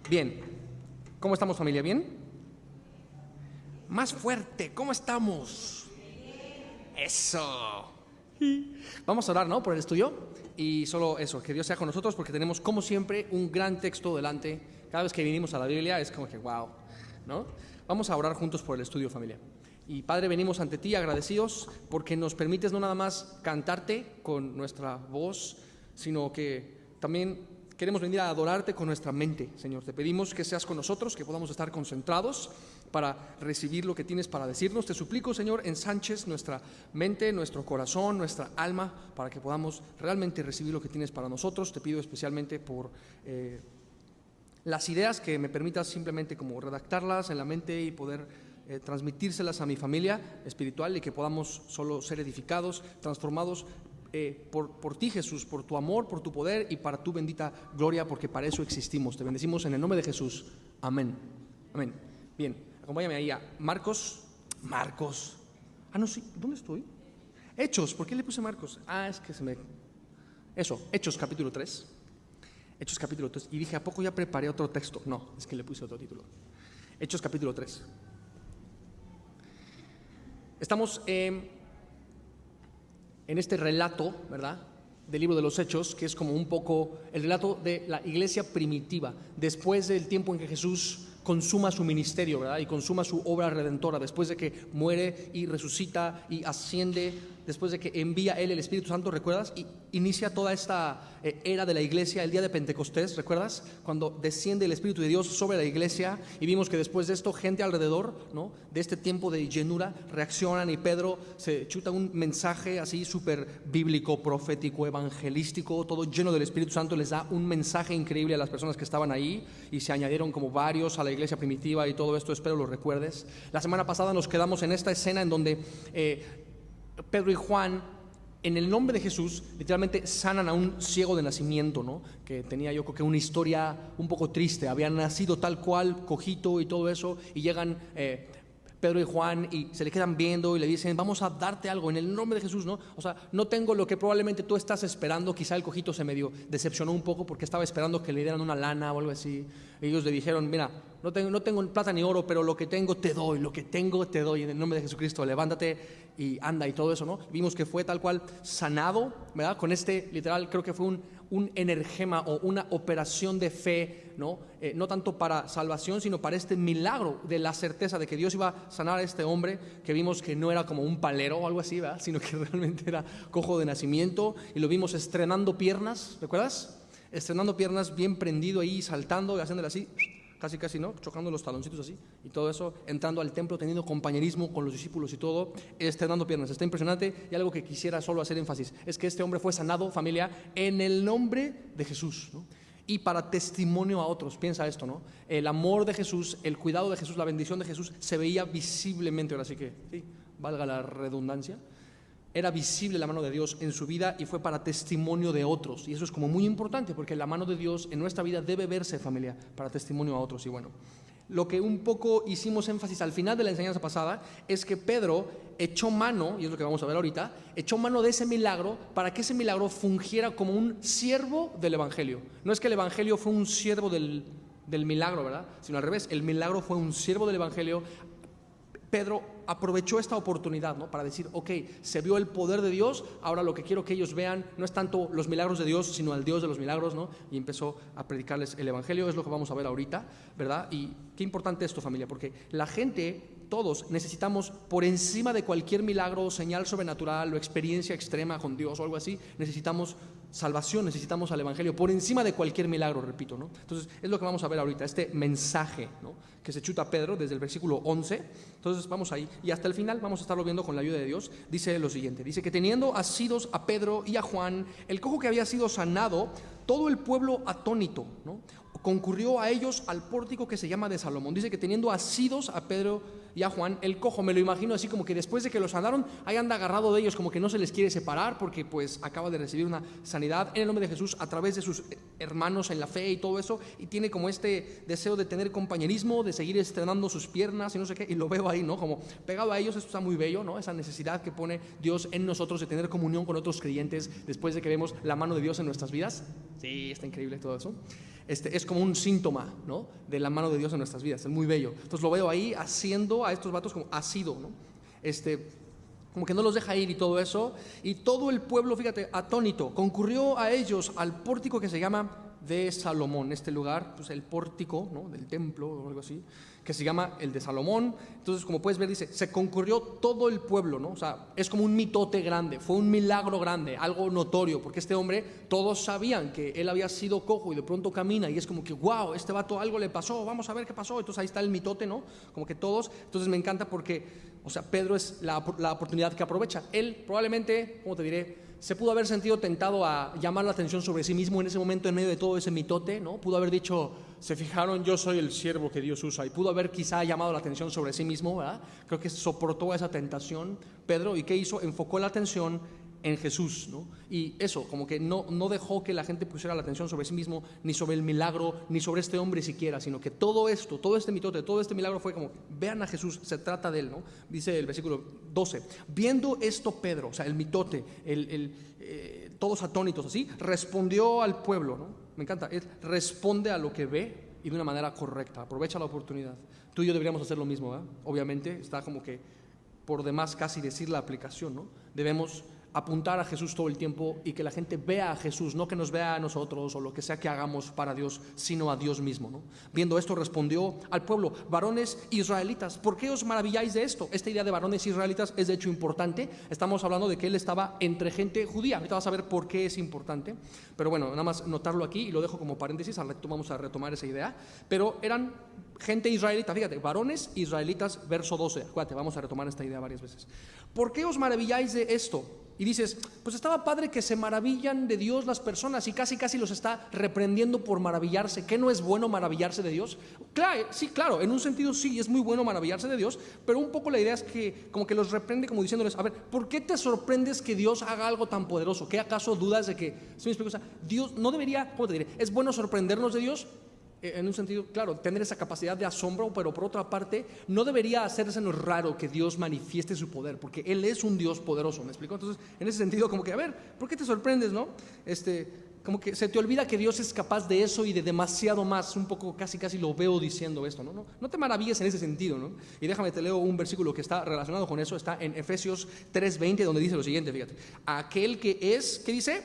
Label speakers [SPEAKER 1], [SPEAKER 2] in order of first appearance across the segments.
[SPEAKER 1] Bien, ¿cómo estamos, familia? ¿Bien? Más fuerte, ¿cómo estamos? Eso. Vamos a orar, ¿no? Por el estudio. Y solo eso, que Dios sea con nosotros, porque tenemos, como siempre, un gran texto delante. Cada vez que vinimos a la Biblia es como que wow, ¿no? Vamos a orar juntos por el estudio, familia. Y Padre, venimos ante ti agradecidos porque nos permites no nada más cantarte con nuestra voz, sino que también queremos venir a adorarte con nuestra mente, Señor. Te pedimos que seas con nosotros, que podamos estar concentrados para recibir lo que tienes para decirnos. Te suplico, Señor, ensanches nuestra mente, nuestro corazón, nuestra alma, para que podamos realmente recibir lo que tienes para nosotros. Te pido especialmente por las ideas, que me permitas simplemente como redactarlas en la mente y poder transmitírselas a mi familia espiritual, y que podamos solo ser edificados, transformados por ti, Jesús, por tu amor, por tu poder y para tu bendita gloria, porque para eso existimos. Te bendecimos en el nombre de Jesús. Amén. Amén. Bien, acompáñame ahí a Marcos. No, sí, ¿dónde estoy? Hechos, ¿por qué le puse Marcos? Es que Hechos capítulo 3. Hechos capítulo 3. Y dije, ¿a poco ya preparé otro texto? No, es que le puse otro título. Hechos capítulo 3. Estamos en este relato, ¿verdad?, del libro de los Hechos, que es como un poco el relato de la iglesia primitiva, después del tiempo en que Jesús consuma su ministerio, ¿verdad?, y consuma su obra redentora, después de que muere y resucita y asciende, después de que envía Él el Espíritu Santo, ¿recuerdas? Y inicia toda esta era de la iglesia, el día de Pentecostés, ¿recuerdas? Cuando desciende el Espíritu de Dios sobre la iglesia, y vimos que después de esto, gente alrededor, ¿no?, de este tiempo de llenura, reaccionan, y Pedro se chuta un mensaje así súper bíblico, profético, evangelístico, todo lleno del Espíritu Santo. Les da un mensaje increíble a las personas que estaban ahí, y se añadieron como varios a la iglesia primitiva y todo esto. Espero lo recuerdes. La semana pasada nos quedamos en esta escena en donde Pedro y Juan, en el nombre de Jesús, literalmente sanan a un ciego de nacimiento, ¿no?, que tenía, yo creo que, una historia un poco triste. Había nacido tal cual, cojito y todo eso, y llegan Pedro y Juan y se le quedan viendo y le dicen: vamos a darte algo en el nombre de Jesús, ¿no? O sea, no tengo lo que probablemente tú estás esperando. Quizá el cojito se medio decepcionó un poco porque estaba esperando que le dieran una lana o algo así. Ellos le dijeron: mira, no tengo plata ni oro, pero lo que tengo te doy, en el nombre de Jesucristo, levántate y anda, y todo eso, ¿no? Vimos que fue tal cual sanado, ¿verdad? Con literal, creo que fue un energema o una operación de fe, ¿no? No tanto para salvación, sino para este milagro de la certeza de que Dios iba a sanar a este hombre, que vimos que no era como un palero o algo así, ¿verdad?, sino que realmente era cojo de nacimiento, y lo vimos estrenando piernas, ¿recuerdas? Estrenando piernas, bien prendido ahí, saltando y haciéndole así, casi, ¿no?, chocando los taloncitos así, y todo eso, entrando al templo, teniendo compañerismo con los discípulos y todo, estrenando piernas. Está impresionante. Y algo que quisiera solo hacer énfasis es que este hombre fue sanado, familia, en el nombre de Jesús, ¿no?, y para testimonio a otros. Piensa esto, ¿no? El amor de Jesús, el cuidado de Jesús, la bendición de Jesús se veía visiblemente. Ahora sí que, sí, valga la redundancia, era visible la mano de Dios en su vida, y fue para testimonio de otros. Y eso es como muy importante, porque la mano de Dios en nuestra vida debe verse, familia, para testimonio a otros. Y bueno, lo que un poco hicimos énfasis al final de la enseñanza pasada es que Pedro echó mano, y es lo que vamos a ver ahorita, echó mano de ese milagro para que ese milagro fungiera como un siervo del evangelio. No es que el evangelio fue un siervo del milagro, ¿verdad?, sino al revés, el milagro fue un siervo del evangelio. Pedro aprovechó esta oportunidad, ¿no?, para decir: ok, se vio el poder de Dios, ahora lo que quiero que ellos vean no es tanto los milagros de Dios, sino al Dios de los milagros, ¿no? Y empezó a predicarles el evangelio. Es lo que vamos a ver ahorita, ¿verdad? Y qué importante esto, familia, porque la gente, todos necesitamos, por encima de cualquier milagro, señal sobrenatural o experiencia extrema con Dios o algo así, necesitamos salvación, necesitamos al evangelio por encima de cualquier milagro, repito, ¿no? Entonces es lo que vamos a ver ahorita, este mensaje, ¿no?, que se chuta Pedro desde el versículo 11. Entonces vamos ahí, y hasta el final vamos a estarlo viendo con la ayuda de Dios. Dice lo siguiente, dice que teniendo asidos a Pedro y a Juan, el cojo que había sido sanado, todo el pueblo atónito, ¿no?, concurrió a ellos al pórtico que se llama de Salomón. Dice que teniendo asidos a Pedro y a Juan, el cojo, me lo imagino así como que después de que los sanaron, ahí anda agarrado de ellos, como que no se les quiere separar, porque pues acaba de recibir una sanidad en el nombre de Jesús a través de sus hermanos en la fe y todo eso, y tiene como este deseo de tener compañerismo, de seguir estrenando sus piernas y no sé qué, y lo veo ahí, ¿no?, como pegado a ellos. Esto está muy bello, ¿no?, esa necesidad que pone Dios en nosotros de tener comunión con otros creyentes después de que vemos la mano de Dios en nuestras vidas. Sí, está increíble todo eso. es como un síntoma, ¿no?, de la mano de Dios en nuestras vidas. Es muy bello. Entonces lo veo ahí haciendo a estos vatos como asido, ¿no? Como que no los deja ir y todo eso. Y todo el pueblo, fíjate, atónito, concurrió a ellos al pórtico que se llama de Salomón. Este lugar, pues el pórtico, ¿no?, del templo o algo así, que se llama el de Salomón. Entonces, como puedes ver, dice, se concurrió todo el pueblo, ¿no? O sea, es como un mitote grande, fue un milagro grande, algo notorio, porque este hombre, todos sabían que él había sido cojo y de pronto camina y es como que, wow, este vato algo le pasó, vamos a ver qué pasó. Entonces ahí está el mitote, ¿no? Como que todos. Entonces me encanta porque, o sea, Pedro es la oportunidad que aprovecha. Él probablemente, ¿cómo te diré?, se pudo haber sentido tentado a llamar la atención sobre sí mismo en ese momento, en medio de todo ese mitote, ¿no? Pudo haber dicho, se fijaron, yo soy el siervo que Dios usa, y pudo haber quizá llamado la atención sobre sí mismo, ¿verdad? Creo que soportó esa tentación Pedro, y ¿qué hizo? Enfocó la atención en Jesús, ¿no? Y eso, como que no dejó que la gente pusiera la atención sobre sí mismo, ni sobre el milagro, ni sobre este hombre siquiera, sino que todo esto, todo este mitote, todo este milagro fue como, vean a Jesús, se trata de él, ¿no? Dice el versículo 12, viendo esto Pedro, o sea, el mitote, todos atónitos así, respondió al pueblo, ¿no? Me encanta, él responde a lo que ve y de una manera correcta, aprovecha la oportunidad. Tú y yo deberíamos hacer lo mismo, ¿verdad? Obviamente, está como que por demás casi decir la aplicación, ¿no? Debemos apuntar a Jesús todo el tiempo y que la gente vea a Jesús, no que nos vea a nosotros o lo que sea que hagamos para Dios, sino a Dios mismo, ¿no? Viendo esto respondió al pueblo, varones israelitas, ¿por qué os maravilláis de esto? Esta idea de varones israelitas es de hecho importante. Estamos hablando de que él estaba entre gente judía. Ahorita vas a ver por qué es importante, pero bueno, nada más notarlo aquí y lo dejo como paréntesis, vamos a retomar esa idea. Pero eran gente israelita, fíjate, varones israelitas, verso 12, acuérdate, vamos a retomar esta idea varias veces. ¿Por qué os maravilláis de esto? Y dices, pues estaba padre que se maravillan de Dios las personas y casi los está reprendiendo por maravillarse. ¿Qué no es bueno maravillarse de Dios? Claro, sí, claro, en un sentido sí, es muy bueno maravillarse de Dios, pero un poco la idea es que como que los reprende como diciéndoles, a ver, ¿por qué te sorprendes que Dios haga algo tan poderoso? ¿Qué acaso dudas de que, ¿sí me explico? O sea, Dios no debería, ¿cómo te diré? ¿Es bueno sorprendernos de Dios? En un sentido, claro, tener esa capacidad de asombro, pero por otra parte, no debería hacérsenos raro que Dios manifieste su poder, porque Él es un Dios poderoso, ¿me explico? Entonces, en ese sentido, como que, a ver, ¿por qué te sorprendes, no? Como que se te olvida que Dios es capaz de eso y de demasiado más, un poco casi lo veo diciendo esto, ¿no? No te maravilles en ese sentido, ¿no? Y déjame, te leo un versículo que está relacionado con eso, está en Efesios 3:20, donde dice lo siguiente, fíjate, aquel que es, ¿qué dice?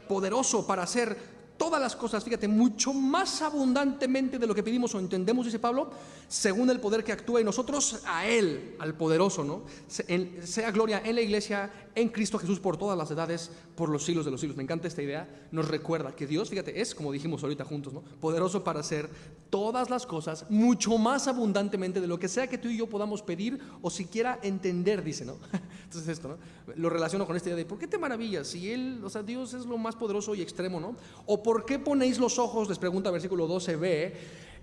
[SPEAKER 1] Poderoso para hacer todas las cosas, fíjate, mucho más abundantemente de lo que pedimos o entendemos, dice Pablo, según el poder que actúa en nosotros, a Él, al poderoso, ¿no? Sea gloria en la iglesia, en Cristo Jesús, por todas las edades, por los siglos de los siglos. Me encanta esta idea, nos recuerda que Dios, fíjate, es, como dijimos ahorita juntos, ¿no? Poderoso para hacer todas las cosas, mucho más abundantemente de lo que sea que tú y yo podamos pedir o siquiera entender, dice, ¿no? Entonces esto, ¿no? Lo relaciono con esta idea de, ¿por qué te maravillas? Si Él, o sea, Dios es lo más poderoso y extremo, ¿no? O ¿por qué ponéis los ojos, les pregunta versículo 12b,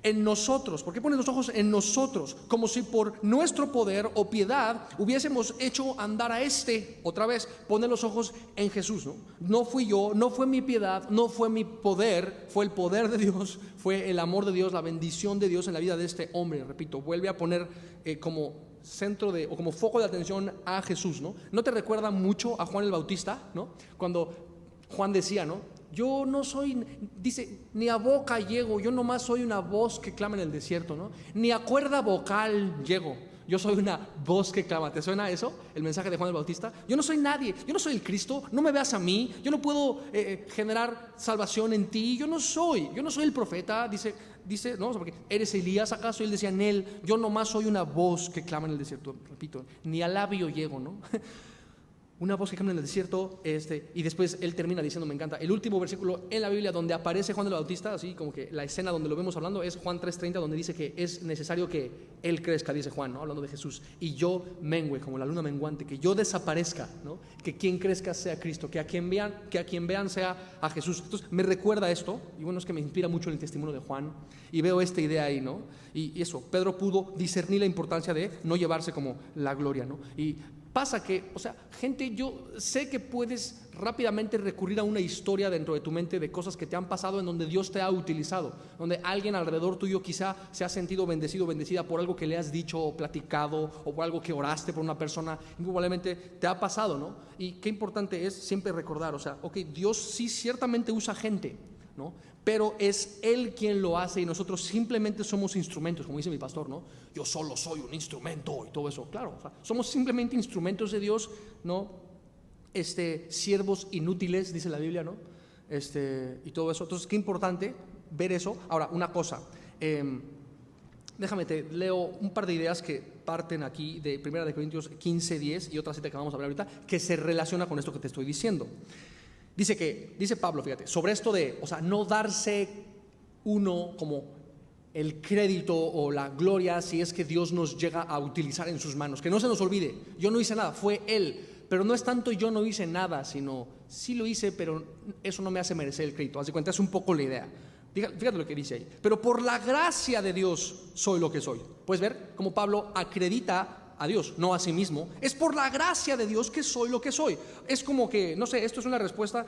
[SPEAKER 1] en nosotros? ¿Por qué ponéis los ojos en nosotros? Como si por nuestro poder o piedad hubiésemos hecho andar a otra vez, pone los ojos en Jesús, ¿no? No fui yo, no fue mi piedad, no fue mi poder, fue el poder de Dios, fue el amor de Dios, la bendición de Dios en la vida de este hombre. Repito, vuelve a poner como centro o como foco de atención a Jesús, ¿no? ¿No te recuerda mucho a Juan el Bautista, ¿no? Cuando Juan decía, ¿no? Yo no soy, dice, ni a boca llego, yo nomás soy una voz que clama en el desierto, ¿no? Ni a cuerda vocal llego, yo soy una voz que clama. ¿Te suena eso? El mensaje de Juan el Bautista. Yo no soy nadie, yo no soy el Cristo, no me veas a mí, yo no puedo generar salvación en ti, yo no soy el profeta, dice, no, porque ¿eres Elías acaso? Y él decía, en él, yo nomás soy una voz que clama en el desierto. Repito, ni a labio llego, ¿no? Una voz que clama en el desierto, y después él termina diciendo, me encanta, el último versículo en la Biblia donde aparece Juan el Bautista, así como que la escena donde lo vemos hablando es Juan 3:30, donde dice que es necesario que él crezca, dice Juan, ¿no? Hablando de Jesús, y yo mengue como la luna menguante, que yo desaparezca, ¿no? Que quien crezca sea Cristo, que a quien vean sea a Jesús. Entonces me recuerda esto, y bueno, es que me inspira mucho el testimonio de Juan, y veo esta idea ahí, ¿no? Y eso, Pedro pudo discernir la importancia de no llevarse como la gloria, ¿no? Y pasa que, o sea, gente, yo sé que puedes rápidamente recurrir a una historia dentro de tu mente de cosas que te han pasado en donde Dios te ha utilizado, donde alguien alrededor tuyo quizá se ha sentido bendecido, bendecida por algo que le has dicho o platicado, o por algo que oraste por una persona, probablemente te ha pasado, ¿no? Y qué importante es siempre recordar, o sea, ok, Dios sí ciertamente usa gente, ¿no? Pero es Él quien lo hace y nosotros simplemente somos instrumentos, como dice mi pastor, ¿no? Yo solo soy un instrumento y todo eso. Claro, o sea, somos simplemente instrumentos de Dios, ¿no? Siervos inútiles, dice la Biblia, ¿no? Y todo eso. Entonces, qué importante ver eso. Ahora, una cosa, déjame, te leo un par de ideas que parten aquí de 1 Corintios 15:10 y otra cita que vamos a hablar ahorita, que se relaciona con esto que te estoy diciendo. Dice Pablo, fíjate, sobre esto de, o sea, no darse uno como el crédito o la gloria si es que Dios nos llega a utilizar en sus manos. Que no se nos olvide, yo no hice nada, fue Él. Pero no es tanto yo no hice nada, sino sí lo hice, pero eso no me hace merecer el crédito. Haz de cuenta, es un poco la idea. Fíjate lo que dice ahí. Pero por la gracia de Dios soy lo que soy. Puedes ver cómo Pablo acredita a Dios, no a sí mismo. Es por la gracia de Dios que soy lo que soy. Es como que, no sé, esto es una respuesta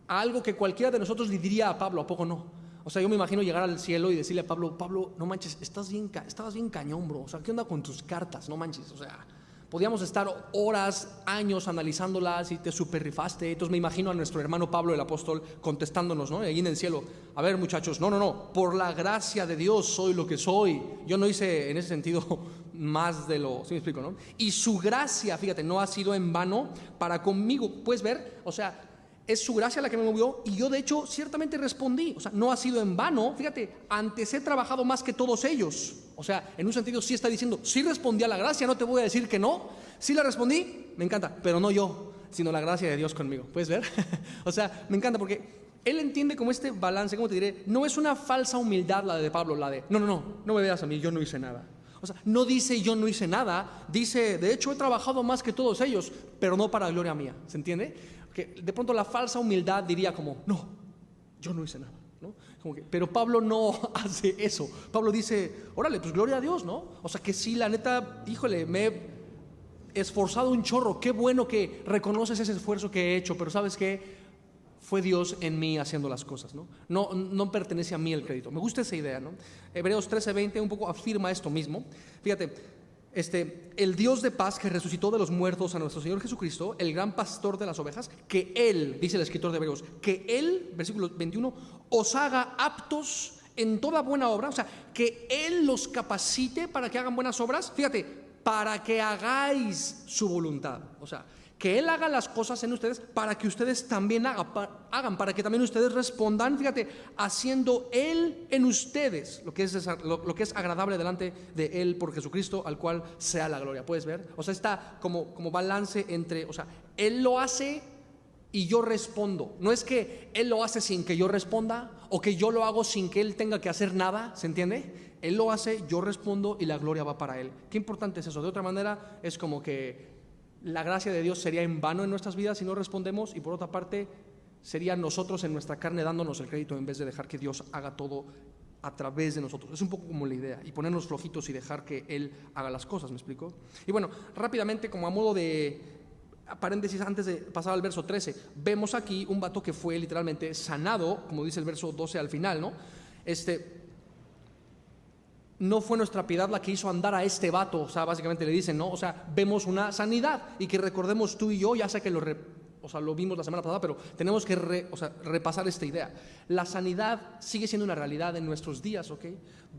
[SPEAKER 1] a algo que cualquiera de nosotros le diría a Pablo, ¿a poco no? O sea, yo me imagino llegar al cielo y decirle a Pablo, no manches, estabas bien cañón, bro. O sea, ¿qué onda con tus cartas? No manches, o sea, podíamos estar horas, años analizándolas y te super rifaste. Entonces me imagino a nuestro hermano Pablo, el apóstol, contestándonos, ¿no? Ahí en el cielo, a ver muchachos, no, por la gracia de Dios soy lo que soy. Yo no hice en ese sentido más de lo, ¿sí me explico, no? Y su gracia, fíjate, no ha sido en vano para conmigo. Puedes ver, o sea, es su gracia la que me movió y yo de hecho ciertamente respondí. O sea, no ha sido en vano. Fíjate, antes he trabajado más que todos ellos. O sea, en un sentido sí está diciendo, sí respondí a la gracia, no te voy a decir que no. Sí la respondí, me encanta, pero no yo, sino la gracia de Dios conmigo. ¿Puedes ver? O sea, me encanta porque él entiende como este balance, ¿cómo te diré? No es una falsa humildad la de Pablo, la de, no me veas a mí, yo no hice nada. O sea, no dice yo no hice nada, dice, de hecho he trabajado más que todos ellos, pero no para gloria mía. ¿Se entiende? Que de pronto la falsa humildad diría como, no, yo no hice nada, ¿no? Como que, pero Pablo no hace eso. Pablo dice, órale, pues gloria a Dios, ¿no? O sea que sí, la neta, híjole, me he esforzado un chorro. Qué bueno que reconoces ese esfuerzo que he hecho, pero ¿sabes qué? Fue Dios en mí haciendo las cosas, ¿no? No pertenece a mí el crédito. Me gusta esa idea, ¿no? Hebreos 13:20 un poco afirma esto mismo. Fíjate, el Dios de paz que resucitó de los muertos a nuestro Señor Jesucristo, el gran pastor de las ovejas, que Él, dice el escritor de Hebreos, que Él, versículo 21, os haga aptos en toda buena obra. O sea, que Él los capacite para que hagan buenas obras. Fíjate, para que hagáis su voluntad. O sea, que Él haga las cosas en ustedes para que ustedes también hagan, para que también ustedes respondan, fíjate, haciendo Él en ustedes lo que es agradable delante de Él por Jesucristo, al cual sea la gloria. ¿Puedes ver? O sea, está como balance entre, o sea, Él lo hace y yo respondo. No es que Él lo hace sin que yo responda o que yo lo hago sin que Él tenga que hacer nada, ¿se entiende? Él lo hace, yo respondo y la gloria va para Él. Qué importante es eso. De otra manera es como que la gracia de Dios sería en vano en nuestras vidas si no respondemos, y por otra parte sería nosotros en nuestra carne dándonos el crédito en vez de dejar que Dios haga todo a través de nosotros. Es un poco como la idea, y ponernos flojitos y dejar que Él haga las cosas. ¿Me explico? Y bueno, rápidamente, como a modo de paréntesis antes de pasar al verso 13, vemos aquí un vato que fue literalmente sanado, como dice el verso 12 al final, ¿no? No fue nuestra piedad la que hizo andar a este vato. O sea, básicamente le dicen, ¿no? O sea, vemos una sanidad, y que recordemos tú y yo, ya sé que lo vimos la semana pasada, pero tenemos que repasar esta idea. La sanidad sigue siendo una realidad en nuestros días, ¿ok?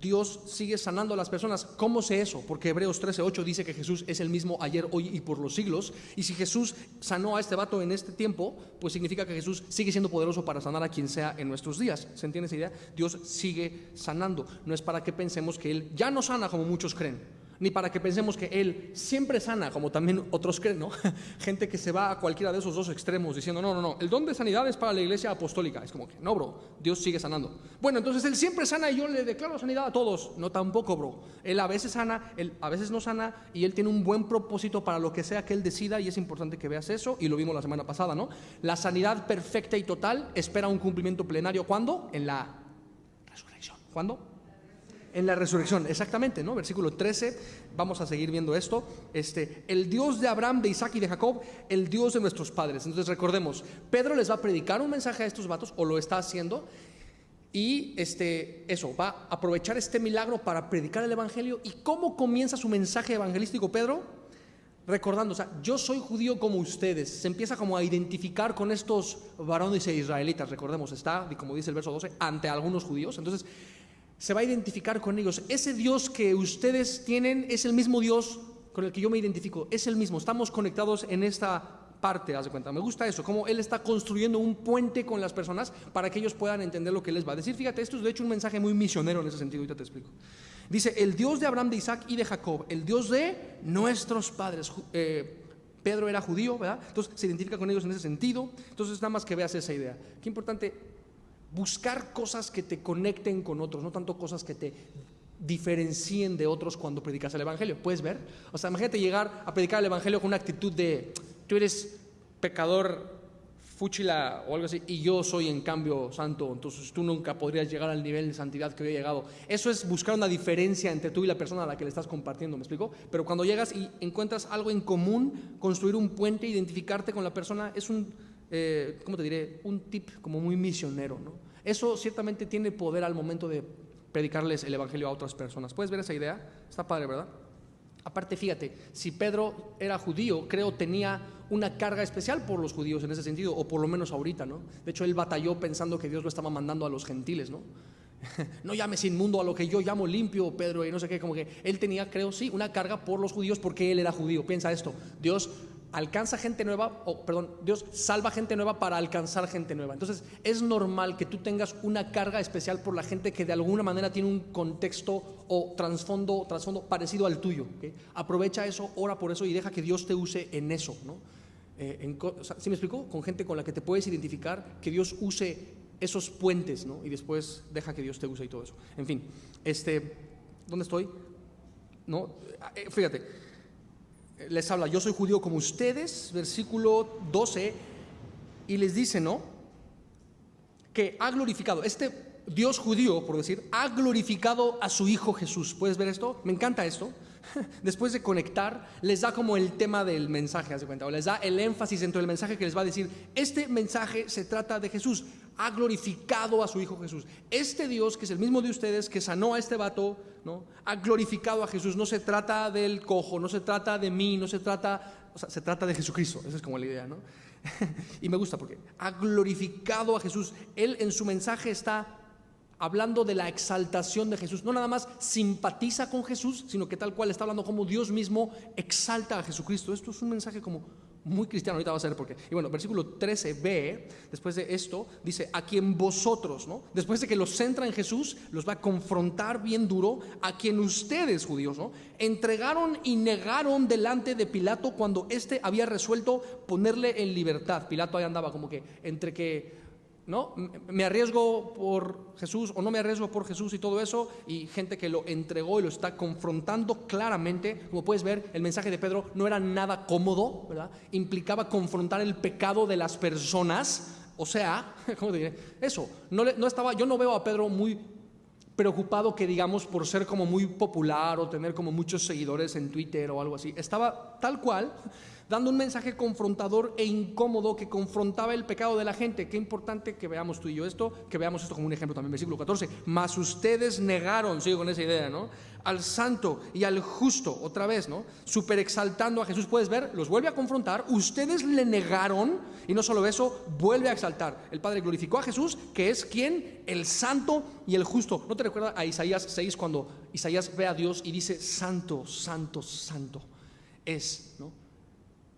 [SPEAKER 1] Dios sigue sanando a las personas. ¿Cómo sé eso? Porque Hebreos 13:8 dice que Jesús es el mismo ayer, hoy y por los siglos. Y si Jesús sanó a este vato en este tiempo, pues significa que Jesús sigue siendo poderoso para sanar a quien sea en nuestros días. ¿Se entiende esa idea? Dios sigue sanando. No es para que pensemos que Él ya no sana como muchos creen, ni para que pensemos que Él siempre sana, como también otros creen, ¿no? Gente que se va a cualquiera de esos dos extremos diciendo, no, el don de sanidad es para la iglesia apostólica. Es como que, no, bro, Dios sigue sanando. Bueno, entonces Él siempre sana y yo le declaro sanidad a todos. No, tampoco, bro. Él a veces sana, Él a veces no sana, y Él tiene un buen propósito para lo que sea que Él decida, y es importante que veas eso, y lo vimos la semana pasada, ¿no? La sanidad perfecta y total espera un cumplimiento plenario. ¿Cuándo? En la resurrección. ¿Cuándo? En la resurrección, exactamente, ¿no? Versículo 13, vamos a seguir viendo esto. El Dios de Abraham, de Isaac y de Jacob, el Dios de nuestros padres. Entonces recordemos, Pedro les va a predicar un mensaje a estos vatos, o lo está haciendo, y va a aprovechar este milagro para predicar el evangelio. ¿Y cómo comienza su mensaje evangelístico Pedro? recordando, o sea, yo soy judío como ustedes. Se empieza como a identificar con estos varones israelitas, recordemos, está, como dice el verso 12, ante algunos judíos. Entonces se va a identificar con ellos. Ese Dios que ustedes tienen es el mismo Dios con el que yo me identifico, es el mismo. Estamos conectados en esta parte, haz de cuenta. Me gusta eso, como Él está construyendo un puente con las personas para que ellos puedan entender lo que les va a decir. Fíjate, esto es de hecho un mensaje muy misionero en ese sentido, ahorita te explico. Dice, el Dios de Abraham, de Isaac y de Jacob, el Dios de nuestros padres. Pedro era judío, ¿verdad? Entonces se identifica con ellos en ese sentido. Entonces nada más que veas esa idea. Qué importante buscar cosas que te conecten con otros, no tanto cosas que te diferencien de otros cuando predicas el evangelio. ¿Puedes ver? O sea, imagínate llegar a predicar el evangelio con una actitud de tú eres pecador fúchila o algo así, y yo soy en cambio santo, entonces tú nunca podrías llegar al nivel de santidad que yo he llegado. Eso es buscar una diferencia entre tú y la persona a la que le estás compartiendo, ¿me explico? Pero cuando llegas y encuentras algo en común, construir un puente, identificarte con la persona, es un, ¿cómo te diré? Un tip como muy misionero, ¿no? Eso ciertamente tiene poder al momento de predicarles el evangelio a otras personas. ¿Puedes ver esa idea? Está padre, ¿verdad? Aparte, fíjate, si Pedro era judío, creo tenía una carga especial por los judíos en ese sentido, o por lo menos ahorita, ¿no? De hecho, él batalló pensando que Dios lo estaba mandando a los gentiles, ¿no? No llames inmundo a lo que yo llamo limpio, Pedro, y no sé qué, como que él tenía, creo, sí, una carga por los judíos porque él era judío. Piensa esto, Dios alcanza gente nueva, Dios salva gente nueva para alcanzar gente nueva. Entonces es normal que tú tengas una carga especial por la gente que de alguna manera tiene un contexto o trasfondo parecido al tuyo, ¿okay? Aprovecha eso, ora por eso y deja que Dios te use en eso, ¿no? ¿Sí me explico? Con gente con la que te puedes identificar, que Dios use esos puentes, ¿no? Y después deja que Dios te use y todo eso. En fin, ¿dónde estoy? ¿No? Fíjate. Les habla, yo soy judío como ustedes, versículo 12, y les dice, ¿no? Que ha glorificado, Dios judío, por decir, ha glorificado a su Hijo Jesús. ¿Puedes ver esto? Me encanta esto. Después de conectar, les da como el tema del mensaje, ¿haz de cuenta? O les da el énfasis dentro del mensaje que les va a decir, este mensaje se trata de Jesús, ha glorificado a su Hijo Jesús. Este Dios, que es el mismo de ustedes, que sanó a este vato, ¿no? Ha glorificado a Jesús. No se trata del cojo, no se trata de mí, no se trata, o sea, se trata de Jesucristo. Esa es como la idea, ¿no? Y me gusta porque ha glorificado a Jesús. Él en su mensaje está hablando de la exaltación de Jesús. No nada más simpatiza con Jesús, sino que tal cual está hablando como Dios mismo exalta a Jesucristo. Esto es un mensaje como muy cristiano, ahorita va a ser por qué. Y bueno, versículo 13b, después de esto, dice, a quien vosotros, ¿no? Después de que los centra en Jesús, los va a confrontar bien duro, a quien ustedes, judíos, ¿no? Entregaron y negaron delante de Pilato cuando éste había resuelto ponerle en libertad. Pilato ahí andaba como que entre que, ¿no? Me arriesgo por Jesús o no me arriesgo por Jesús y todo eso, y gente que lo entregó y lo está confrontando claramente. Como puedes ver, el mensaje de Pedro no era nada cómodo, ¿verdad? Implicaba confrontar el pecado de las personas. O sea, ¿cómo te diré? Eso, yo no veo a Pedro muy preocupado, que digamos, por ser como muy popular o tener como muchos seguidores en Twitter o algo así. Estaba tal cual dando un mensaje confrontador e incómodo que confrontaba el pecado de la gente. Qué importante que veamos tú y yo esto, que veamos esto como un ejemplo también. Versículo 14, mas ustedes negaron, sigo con esa idea, ¿no? Al santo y al justo, otra vez, ¿no? Super exaltando a Jesús. Puedes ver, los vuelve a confrontar. Ustedes le negaron, y no solo eso, vuelve a exaltar. El Padre glorificó a Jesús, que es quien, el santo y el justo. ¿No te recuerda a Isaías 6 cuando Isaías ve a Dios y dice, santo, santo, santo es, ¿no?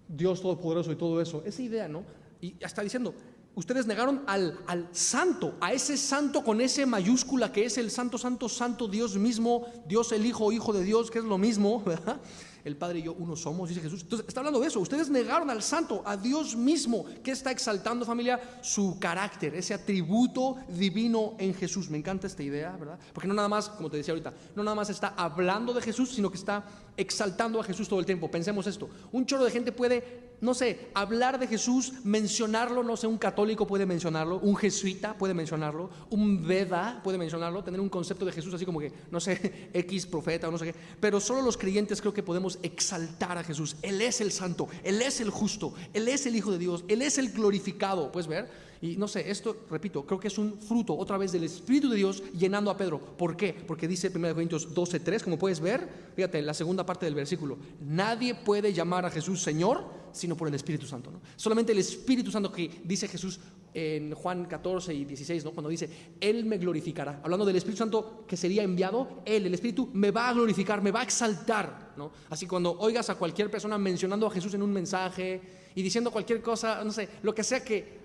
[SPEAKER 1] Dios todopoderoso y todo eso, esa idea, ¿no? Y está diciendo, ustedes negaron al santo, a ese santo con ese mayúscula que es el santo, santo, santo, Dios mismo, Dios el Hijo, Hijo de Dios, que es lo mismo, ¿verdad? El Padre y yo uno somos, dice Jesús. Entonces está hablando de eso. Ustedes negaron al santo, a Dios mismo, que está exaltando, familia, su carácter, ese atributo divino en Jesús. Me encanta esta idea, ¿verdad? Porque no nada más, como te decía ahorita, no nada más está hablando de Jesús, sino que está exaltando a Jesús todo el tiempo. Pensemos esto, un chorro de gente puede, no sé, hablar de Jesús, mencionarlo, no sé, un católico puede mencionarlo, un jesuita puede mencionarlo, un Veda puede mencionarlo, tener un concepto de Jesús así como que, no sé, X profeta o no sé qué, pero solo los creyentes creo que podemos exaltar a Jesús. Él es el santo, Él es el justo, Él es el Hijo de Dios, Él es el glorificado. ¿Puedes ver? Y no sé, esto, repito, creo que es un fruto otra vez del Espíritu de Dios llenando a Pedro. ¿Por qué? Porque dice 1 Corintios 12:3, como puedes ver, fíjate, la segunda parte del versículo: nadie puede llamar a Jesús Señor sino por el Espíritu Santo, ¿no? Solamente el Espíritu Santo, que dice Jesús en Juan 14 y 16, ¿no? Cuando dice, Él me glorificará, hablando del Espíritu Santo que sería enviado, Él, el Espíritu, me va a glorificar, me va a exaltar, ¿no? Así cuando oigas a cualquier persona mencionando a Jesús en un mensaje y diciendo cualquier cosa, no sé, lo que sea que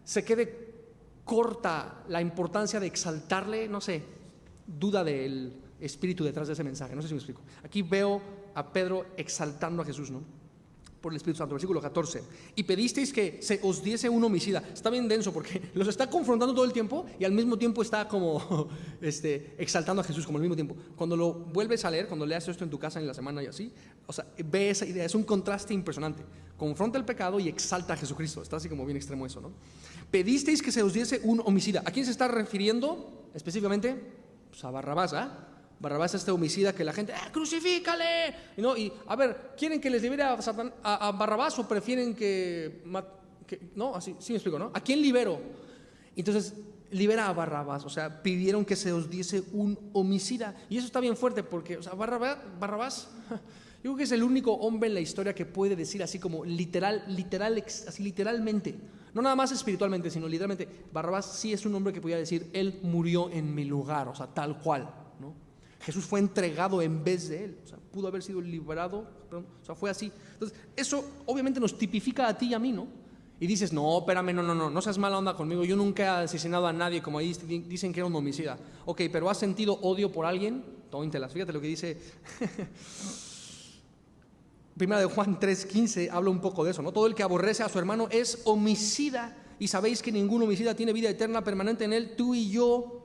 [SPEAKER 1] se quede corta la importancia de exaltarle, no sé, duda del Espíritu detrás de ese mensaje. No sé si me explico. Aquí veo a Pedro exaltando a Jesús, ¿no? Por el Espíritu Santo. Versículo 14: y pedisteis que se os diese un homicida. Está bien denso porque los está confrontando todo el tiempo y al mismo tiempo está como exaltando a Jesús, como al mismo tiempo. Cuando lo vuelves a leer, cuando leas esto en tu casa en la semana y así, o sea, ve esa idea. Es un contraste impresionante. Confronta el pecado y exalta a Jesucristo. Está así como bien extremo eso, ¿no? Pedisteis que se os diese un homicida. ¿A quién se está refiriendo específicamente? Pues a Barrabás, ¿ah? Barrabás, este homicida que la gente, crucifícale, ¿no? Y a ver, ¿quieren que les libere a Barrabás o prefieren que no? Así, sí me explico, ¿no? ¿A quién libero? Entonces libera a Barrabás. O sea, pidieron que se os diese un homicida. Y eso está bien fuerte porque, o sea, Barrabás, yo creo que es el único hombre en la historia que puede decir así como así literalmente, no nada más espiritualmente, sino literalmente, Barrabás sí es un hombre que podía decir, Él murió en mi lugar, o sea, tal cual, ¿no? Jesús fue entregado en vez de Él, o sea, pudo haber sido liberado, pero, o sea, fue así. Entonces, eso obviamente nos tipifica a ti y a mí, ¿no? Y dices, no, espérame, no seas mala onda conmigo, yo nunca he asesinado a nadie, como ahí dicen que era un homicida. Ok, pero ¿has sentido odio por alguien? Tóintelas, fíjate lo que dice Primera de Juan 3:15, habla un poco de eso, ¿no? Todo el que aborrece a su hermano es homicida, y sabéis que ningún homicida tiene vida eterna permanente en él. Tú y yo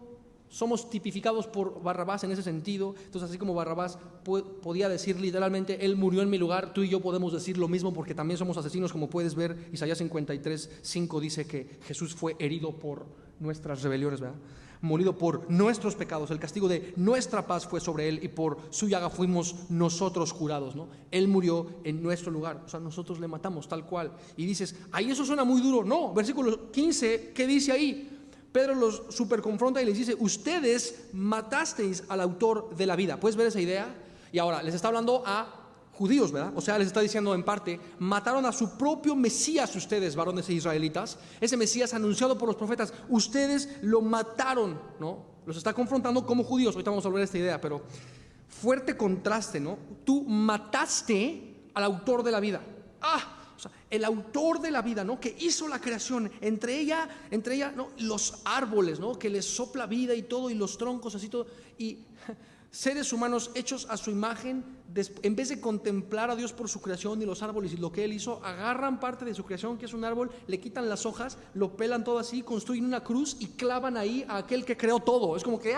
[SPEAKER 1] somos tipificados por Barrabás en ese sentido. Entonces, así como Barrabás podía decir literalmente, Él murió en mi lugar, tú y yo podemos decir lo mismo porque también somos asesinos. Como puedes ver, Isaías 53:5 dice que Jesús fue herido por nuestras rebeliones, ¿verdad? Molido por nuestros pecados, el castigo de nuestra paz fue sobre Él y por su llaga fuimos nosotros curados, ¿no? Él murió en nuestro lugar, o sea, nosotros le matamos tal cual. Y dices, ahí eso suena muy duro. No, versículo 15, ¿qué dice ahí? Pedro los super confronta y les dice, ustedes matasteis al autor de la vida. ¿Puedes ver esa idea? Y ahora les está hablando a judíos, ¿verdad? O sea, les está diciendo en parte, mataron a su propio Mesías ustedes, varones e israelitas. Ese Mesías anunciado por los profetas, ustedes lo mataron, ¿no? Los está confrontando como judíos. Ahorita vamos a hablar de esta idea, pero fuerte contraste, ¿no? Tú mataste al autor de la vida. O sea, el autor de la vida, ¿no? Que hizo la creación, entre ella, ¿no? Los árboles, ¿no? Que les sopla vida y todo, y los troncos, así todo, y seres humanos hechos a su imagen, en vez de contemplar a Dios por su creación y los árboles y lo que Él hizo, agarran parte de su creación, que es un árbol, le quitan las hojas, lo pelan todo así, construyen una cruz y clavan ahí a aquel que creó todo. Es como que,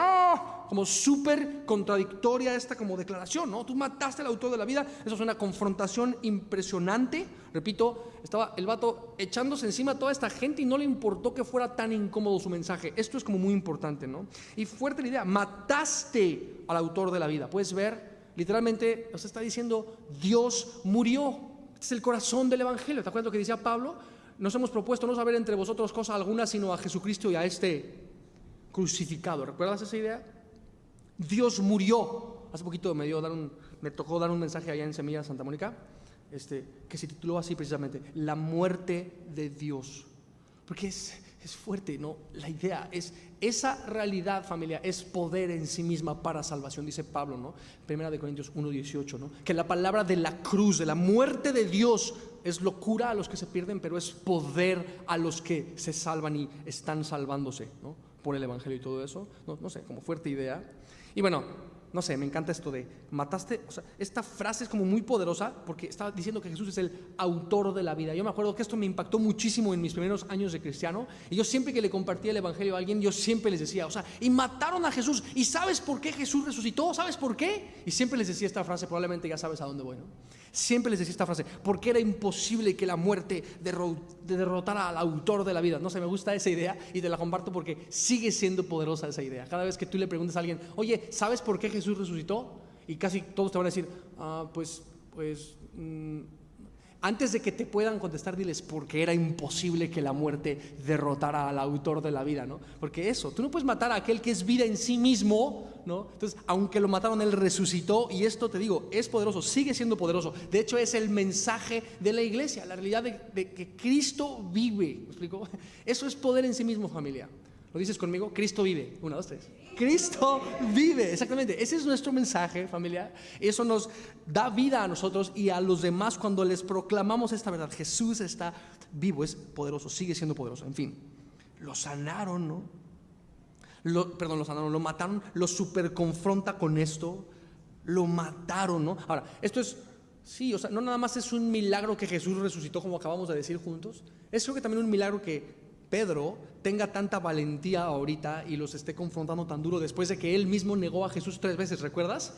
[SPEAKER 1] como súper contradictoria esta como declaración, ¿no? Tú mataste al autor de la vida. Eso es una confrontación impresionante. Repito, estaba el vato echándose encima a toda esta gente y no le importó que fuera tan incómodo su mensaje. Esto es como muy importante, ¿no? Y fuerte la idea, mataste al autor de la vida. Puedes ver, literalmente nos está diciendo, Dios murió. Este es el corazón del evangelio. ¿Te acuerdas lo que decía Pablo? Nos hemos propuesto no saber entre vosotros cosa alguna, sino a Jesucristo y a este crucificado. ¿Recuerdas esa idea? Dios murió. Hace poquito me tocó dar un mensaje allá en Semilla Santa Mónica, que se tituló así precisamente, La muerte de Dios. Porque es fuerte, ¿no? La idea es, esa realidad, familia, es poder en sí misma para salvación, dice Pablo, ¿no? Primera de Corintios 1:18, ¿no? Que la palabra de la cruz, de la muerte de Dios, es locura a los que se pierden, pero es poder a los que se salvan y están salvándose, ¿no? Por el evangelio y todo eso. No sé, como fuerte idea. Y bueno, no sé, me encanta esto de mataste. O sea, esta frase es como muy poderosa porque está diciendo que Jesús es el autor de la vida. Yo me acuerdo que esto me impactó muchísimo en mis primeros años de cristiano, y yo siempre que le compartía el evangelio a alguien, yo siempre les decía, o sea, y mataron a Jesús, ¿y sabes por qué Jesús resucitó? ¿Sabes por qué? Y siempre les decía esta frase, probablemente ya sabes a dónde voy, ¿no? Siempre les decía esta frase, porque era imposible que la muerte derrotara al autor de la vida. No sé, me gusta esa idea y te la comparto porque sigue siendo poderosa esa idea. Cada vez que tú le preguntas a alguien, oye, ¿sabes por qué Jesús resucitó? Y casi todos te van a decir, Antes de que te puedan contestar, diles, porque era imposible que la muerte derrotara al autor de la vida, ¿no? Porque eso, tú no puedes matar a aquel que es vida en sí mismo, ¿no? Entonces, aunque lo mataron, él resucitó, y esto, te digo, es poderoso, sigue siendo poderoso. De hecho, es el mensaje de la iglesia, la realidad de que Cristo vive. ¿Me explico? Eso es poder en sí mismo, familia. ¿Lo dices conmigo? Cristo vive. 1, 2, 3. Cristo vive, exactamente. Ese es nuestro mensaje, familia. Eso nos da vida a nosotros y a los demás cuando les proclamamos esta verdad. Jesús está vivo, es poderoso, sigue siendo poderoso. En fin, lo sanaron, ¿no? Lo mataron, lo super confronta con esto, lo mataron, ¿no? Ahora, esto es, sí, o sea, no nada más es un milagro que Jesús resucitó, como acabamos de decir juntos. Es creo que también un milagro que Pedro tenga tanta valentía ahorita y los esté confrontando tan duro después de que él mismo negó a Jesús 3 veces, ¿recuerdas?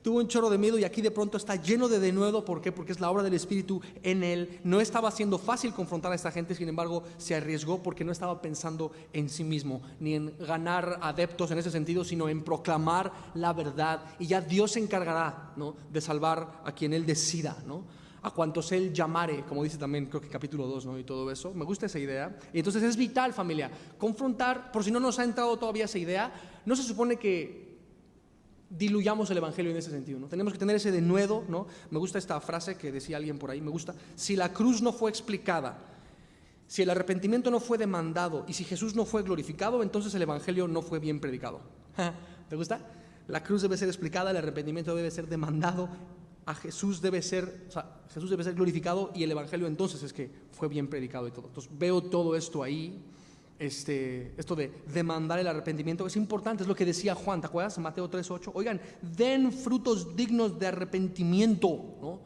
[SPEAKER 1] Tuvo un chorro de miedo y aquí de pronto está lleno de denuedo. ¿Por qué? Porque es la obra del Espíritu en él. No estaba siendo fácil confrontar a esta gente, sin embargo se arriesgó porque no estaba pensando en sí mismo, ni en ganar adeptos en ese sentido, sino en proclamar la verdad. Y ya Dios se encargará, ¿no?, de salvar a quien él decida, ¿no?, a cuantos él llamare, como dice también creo que capítulo 2, ¿no?, y todo eso. Me gusta esa idea. Y entonces es vital, familia, confrontar. Por si no nos ha entrado todavía esa idea, no se supone que diluyamos el evangelio en ese sentido, ¿no? Tenemos que tener ese denuedo, ¿no? Me gusta esta frase que decía alguien por ahí, me gusta: si la cruz no fue explicada, si el arrepentimiento no fue demandado y si Jesús no fue glorificado, entonces el evangelio no fue bien predicado. ¿Te gusta? La cruz debe ser explicada, el arrepentimiento debe ser demandado, a Jesús debe ser, o sea, Jesús debe ser glorificado, y el evangelio entonces es que fue bien predicado y todo. Entonces veo todo esto ahí. Esto de demandar el arrepentimiento es importante, es lo que decía Juan, ¿te acuerdas? Mateo 3:8. Oigan, den frutos dignos de arrepentimiento, ¿no?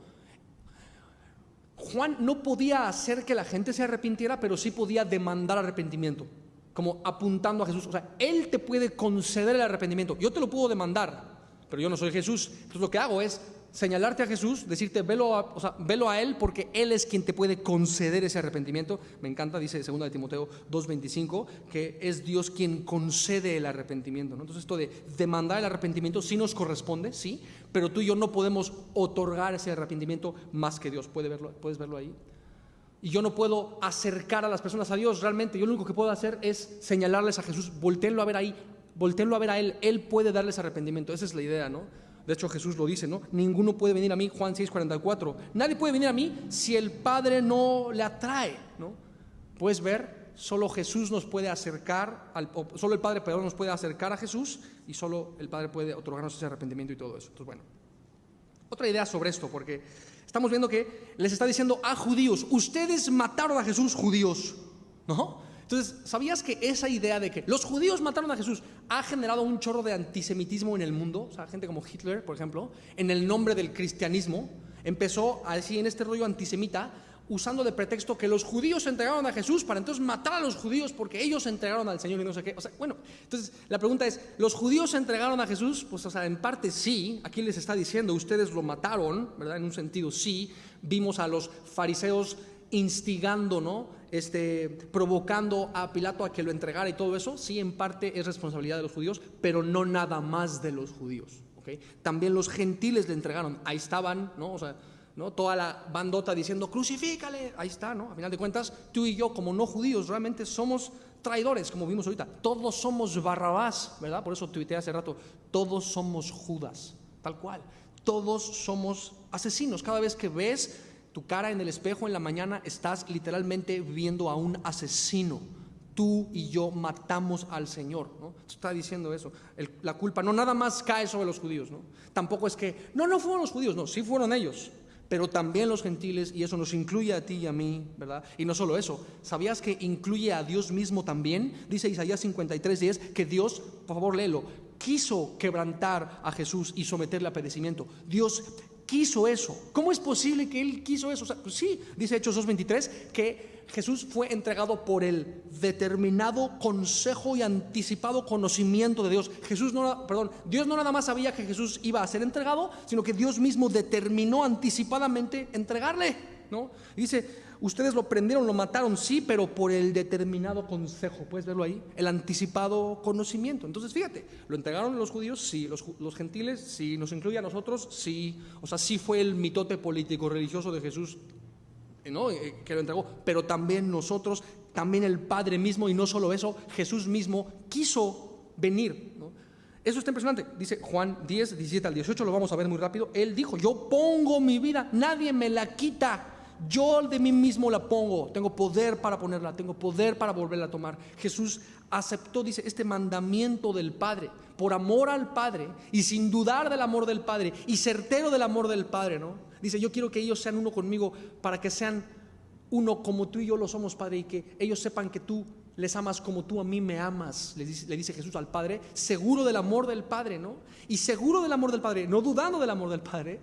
[SPEAKER 1] Juan no podía hacer que la gente se arrepintiera, pero sí podía demandar arrepentimiento, como apuntando a Jesús. O sea, él te puede conceder el arrepentimiento, yo te lo puedo demandar, pero yo no soy Jesús. Entonces lo que hago es señalarte a Jesús, decirte velo a él, porque él es quien te puede conceder ese arrepentimiento. Me encanta, dice 2 de Timoteo 2:25, que es Dios quien concede el arrepentimiento, ¿no? Entonces esto de demandar el arrepentimiento sí nos corresponde, sí, pero tú y yo no podemos otorgar ese arrepentimiento más que Dios. ¿Puedes verlo ahí? Y yo no puedo acercar a las personas a Dios. Realmente yo lo único que puedo hacer es señalarles a Jesús, voltéenlo a ver ahí, voltéenlo a ver a él puede darles arrepentimiento. Esa es la idea, ¿no? De hecho Jesús lo dice, ¿no? Ninguno puede venir a mí, Juan 6:44. Nadie puede venir a mí si el Padre no le atrae, ¿no? Puedes ver, solo Jesús nos puede acercar, solo el Padre, perdón, nos puede acercar a Jesús, y solo el Padre puede otorgarnos ese arrepentimiento y todo eso. Entonces, bueno, otra idea sobre esto, porque estamos viendo que les está diciendo a judíos: ustedes mataron a Jesús, judíos, ¿no? Entonces, ¿sabías que esa idea de que los judíos mataron a Jesús ha generado un chorro de antisemitismo en el mundo? O sea, gente como Hitler, por ejemplo, en el nombre del cristianismo, empezó a decir en este rollo antisemita, usando de pretexto que los judíos se entregaron a Jesús para entonces matar a los judíos porque ellos se entregaron al Señor y no sé qué. O sea, bueno, entonces la pregunta es, ¿los judíos se entregaron a Jesús? Pues, o sea, en parte sí. Aquí les está diciendo, ustedes lo mataron, ¿verdad? En un sentido sí. Vimos a los fariseos instigando, ¿no? Provocando a Pilato a que lo entregara y todo eso. Sí, en parte es responsabilidad de los judíos, pero no nada más de los judíos, ¿okay? También los gentiles le entregaron. Ahí estaban, ¿no? O sea, ¿no? Toda la bandota diciendo crucifícale. Ahí está, ¿no? A final de cuentas, tú y yo, como no judíos, realmente somos traidores, como vimos ahorita. Todos somos Barrabás, ¿verdad? Por eso tuiteé hace rato, todos somos Judas, tal cual. Todos somos asesinos. Cada vez que ves tu cara en el espejo en la mañana, estás literalmente viendo a un asesino. Tú y yo matamos al Señor, ¿no? Está diciendo eso. La culpa no nada más cae sobre los judíos, ¿no? Tampoco es que no fueron los judíos, no, sí fueron ellos, pero también los gentiles, y eso nos incluye a ti y a mí, ¿verdad? Y no solo eso, ¿sabías que incluye a Dios mismo también? Dice Isaías 53:10 que Dios, por favor léelo, quiso quebrantar a Jesús y someterle a padecimiento. Dios quiso eso. ¿Cómo es posible que Él quiso eso? O sea, pues sí, dice Hechos 2:23 que Jesús fue entregado por el determinado consejo y anticipado conocimiento de Dios. Dios no nada más sabía que Jesús iba a ser entregado, sino que Dios mismo determinó anticipadamente entregarle, ¿no? Dice, ustedes lo prendieron, lo mataron, sí, pero por el determinado consejo. ¿Puedes verlo ahí? El anticipado conocimiento. Entonces, fíjate, lo entregaron los judíos, sí, los gentiles, sí, nos incluye a nosotros, sí. O sea, sí fue el mitote político religioso de Jesús, ¿no? Que lo entregó, pero también nosotros, también el Padre mismo, y no solo eso, Jesús mismo quiso venir, ¿no? Eso está impresionante. Dice Juan 10, 17 al 18, lo vamos a ver muy rápido. Él dijo: yo pongo mi vida, nadie me la quita, yo de mí mismo la pongo, tengo poder para ponerla, tengo poder para volverla a tomar. Jesús aceptó, dice, este mandamiento del Padre, por amor al Padre y sin dudar del amor del Padre y certero del amor del Padre, ¿no? Dice: yo quiero que ellos sean uno conmigo, para que sean uno como tú y yo lo somos, Padre, y que ellos sepan que tú les amas como tú a mí me amas, le dice Jesús al Padre, seguro del amor del Padre, ¿no? Y seguro del amor del Padre, no dudando del amor del Padre,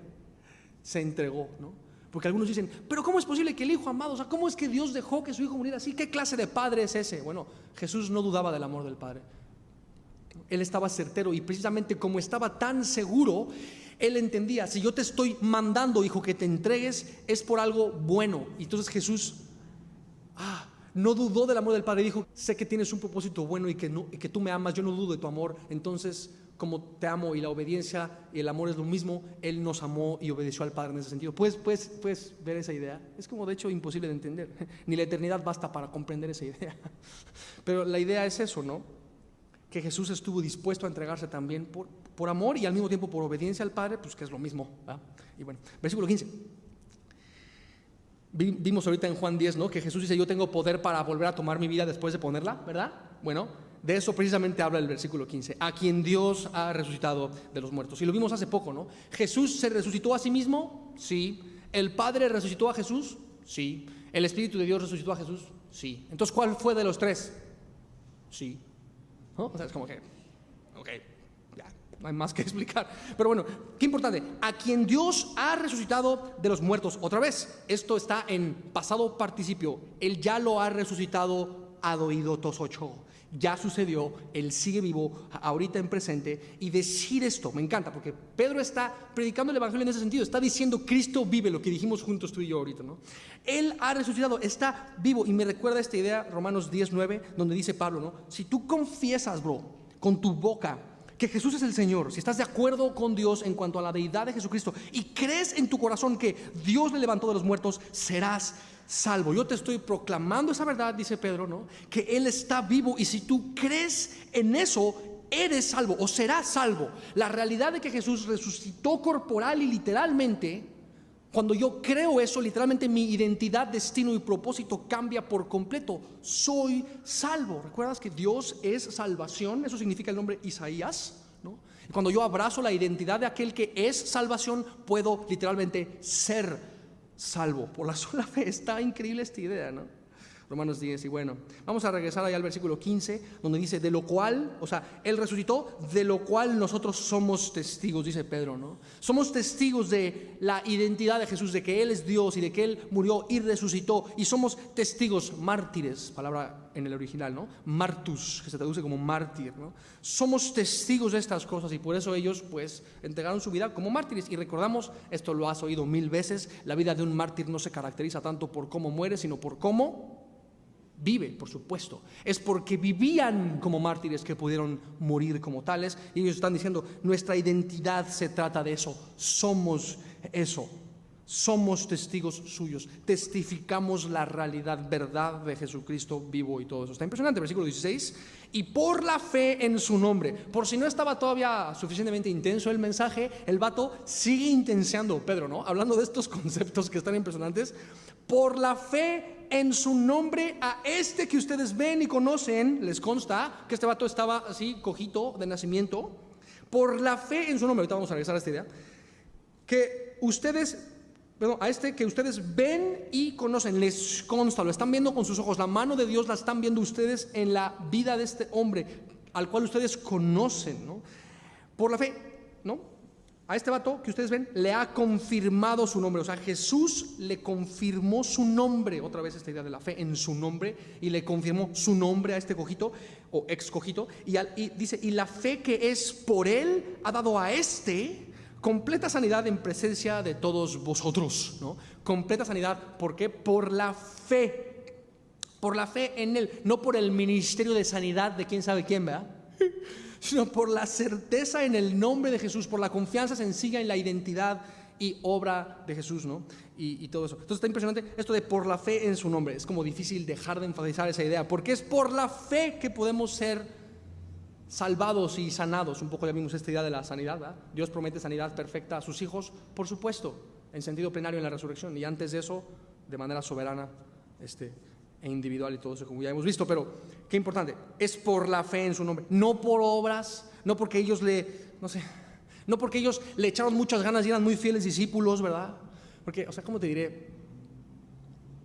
[SPEAKER 1] se entregó, ¿no? Porque algunos dicen: pero ¿cómo es posible que el Hijo amado, o sea, cómo es que Dios dejó que su Hijo muriera así? ¿Qué clase de Padre es ese? Bueno, Jesús no dudaba del amor del Padre. Él estaba certero, y precisamente como estaba tan seguro, él entendía: si yo te estoy mandando, hijo, que te entregues, es por algo bueno. Y entonces Jesús no dudó del amor del Padre, dijo: sé que tienes un propósito bueno y que tú me amas, yo no dudo de tu amor. Entonces, como te amo y la obediencia y el amor es lo mismo, Él nos amó y obedeció al Padre en ese sentido. ¿Puedes ver esa idea? Es como de hecho imposible de entender. Ni la eternidad basta para comprender esa idea. Pero la idea es eso, ¿no? Que Jesús estuvo dispuesto a entregarse también por amor y al mismo tiempo por obediencia al Padre, pues que es lo mismo, ¿verdad? Y bueno, versículo 15. Vimos ahorita en Juan 10, ¿no? Que Jesús dice: yo tengo poder para volver a tomar mi vida después de ponerla, ¿verdad? Bueno, de eso precisamente habla el versículo 15, a quien Dios ha resucitado de los muertos. Y lo vimos hace poco, ¿no? ¿Jesús se resucitó a sí mismo? Sí. ¿El Padre resucitó a Jesús? Sí. ¿El Espíritu de Dios resucitó a Jesús? Sí. Entonces, ¿cuál fue de los tres? Sí, ¿no? O sea, es como que, ok, ya, no hay más que explicar. Pero bueno, qué importante: a quien Dios ha resucitado de los muertos. Otra vez, esto está en pasado participio. Él ya lo ha resucitado ad oído tos ocho. Ya sucedió, Él sigue vivo ahorita en presente. Y decir esto me encanta, porque Pedro está predicando el evangelio en ese sentido. Está diciendo: Cristo vive, lo que dijimos juntos tú y yo ahorita, ¿no? Él ha resucitado, está vivo. Y me recuerda esta idea, Romanos 10:9, donde dice Pablo, ¿no? Si tú confiesas, con tu boca que Jesús es el Señor, si estás de acuerdo con Dios en cuanto a la deidad de Jesucristo y crees en tu corazón que Dios le levantó de los muertos, serás salvo. Yo te estoy proclamando esa verdad, dice Pedro, ¿no? Que Él está vivo, y si tú crees en eso, eres salvo o serás salvo. La realidad de que Jesús resucitó corporal y literalmente, cuando yo creo eso, literalmente mi identidad, destino y propósito cambia por completo. Soy salvo. ¿Recuerdas que Dios es salvación? Eso significa el nombre Isaías, ¿no? Y cuando yo abrazo la identidad de aquel que es salvación, puedo literalmente ser salvo por la sola fe. Está increíble esta idea, ¿no? Romanos 10. Y bueno, vamos a regresar allá al versículo 15, donde dice: de lo cual, o sea, Él resucitó, de lo cual nosotros somos testigos, dice Pedro, ¿no? Somos testigos de la identidad de Jesús, de que Él es Dios y de que Él murió y resucitó. Y somos testigos, mártires, palabra en el original, ¿no? Martus, que se traduce como mártir, ¿no? Somos testigos de estas cosas, y por eso ellos pues entregaron su vida como mártires. Y recordamos, esto lo has oído 1000 veces, la vida de un mártir no se caracteriza tanto por cómo muere, sino por cómo vive, por supuesto. Es porque vivían como mártires que pudieron morir como tales. Y ellos están diciendo: nuestra identidad se trata de eso. Somos eso. Somos testigos suyos. Testificamos la realidad, verdad de Jesucristo vivo y todo eso. Está impresionante. Versículo 16. Y por la fe en su nombre. Por si no estaba todavía suficientemente intenso el mensaje, el vato sigue intenseando, Pedro, ¿no? Hablando de estos conceptos que están impresionantes. Por la fe en su nombre, a este que ustedes ven y conocen, les consta que este vato estaba así, cojito de nacimiento. Por la fe en su nombre, ahorita vamos a regresar a esta idea, que ustedes, a este que ustedes ven y conocen, les consta, lo están viendo con sus ojos. La mano de Dios la están viendo ustedes en la vida de este hombre, al cual ustedes conocen, ¿no? Por la fe, ¿no? A este vato que ustedes ven, le ha confirmado su nombre. O sea, Jesús le confirmó su nombre. Otra vez esta idea de la fe en su nombre. Y le confirmó su nombre a este cojito, o ex cojito. Y dice: y la fe que es por él ha dado a este completa sanidad en presencia de todos vosotros, ¿no? Completa sanidad, ¿por qué? Por la fe. Por la fe en él. No por el ministerio de sanidad de quién sabe quién, ¿verdad? Sino por la certeza en el nombre de Jesús, por la confianza sencilla en la identidad y obra de Jesús, ¿no? Y todo eso. Entonces está impresionante esto de por la fe en su nombre. Es como difícil dejar de enfatizar esa idea, porque es por la fe que podemos ser salvados y sanados. Un poco ya vimos esta idea de la sanidad, ¿verdad? Dios promete sanidad perfecta a sus hijos, por supuesto, en sentido plenario en la resurrección, y antes de eso, de manera soberana e individual y todo eso, como ya hemos visto. Pero qué importante, es por la fe en su nombre, no por obras, no porque ellos no porque ellos le echaron muchas ganas y eran muy fieles discípulos, ¿verdad? Porque, ¿cómo te diré?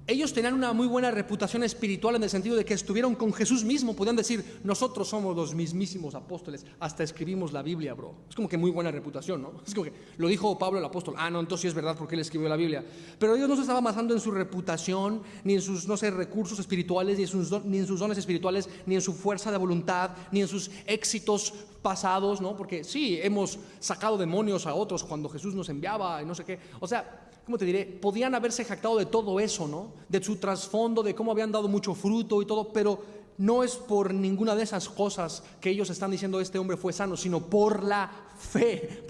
[SPEAKER 1] Ellos tenían una muy buena reputación espiritual en el sentido de que estuvieron con Jesús mismo. Podían decir, nosotros somos los mismísimos apóstoles, hasta escribimos la Biblia, bro. Es como que muy buena reputación, ¿no? Es como que lo dijo Pablo el apóstol. No, entonces sí es verdad porque él escribió la Biblia. Pero ellos no se estaban basando en su reputación, ni en sus, recursos espirituales, ni en sus dones espirituales, ni en su fuerza de voluntad, ni en sus éxitos pasados, ¿no? Porque sí, hemos sacado demonios a otros cuando Jesús nos enviaba y no sé qué. ¿Cómo te diré? Podían haberse jactado de todo eso, ¿no? De su trasfondo, de cómo habían dado mucho fruto y todo, pero no es por ninguna de esas cosas que ellos están diciendo este hombre fue sano, sino por la fe,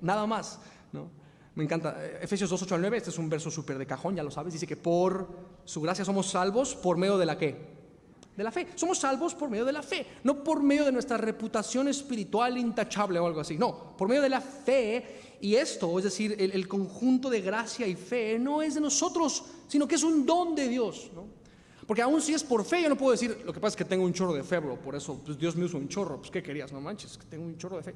[SPEAKER 1] nada más, ¿no? Me encanta, Efesios 2, 8 al 9, este es un verso súper de cajón, ya lo sabes, dice que por su gracia somos salvos por medio de la ¿qué? De la fe. Somos salvos por medio de la fe, no por medio de nuestra reputación espiritual intachable o algo así, no, por medio de la fe. Y esto, es decir, el conjunto de gracia y fe no es de nosotros, sino que es un don de Dios, ¿no? Porque aún si es por fe, yo no puedo decir, lo que pasa es que tengo un chorro de fe, bro, por eso pues Dios me usa un chorro. Pues ¿qué querías? No manches, que tengo un chorro de fe.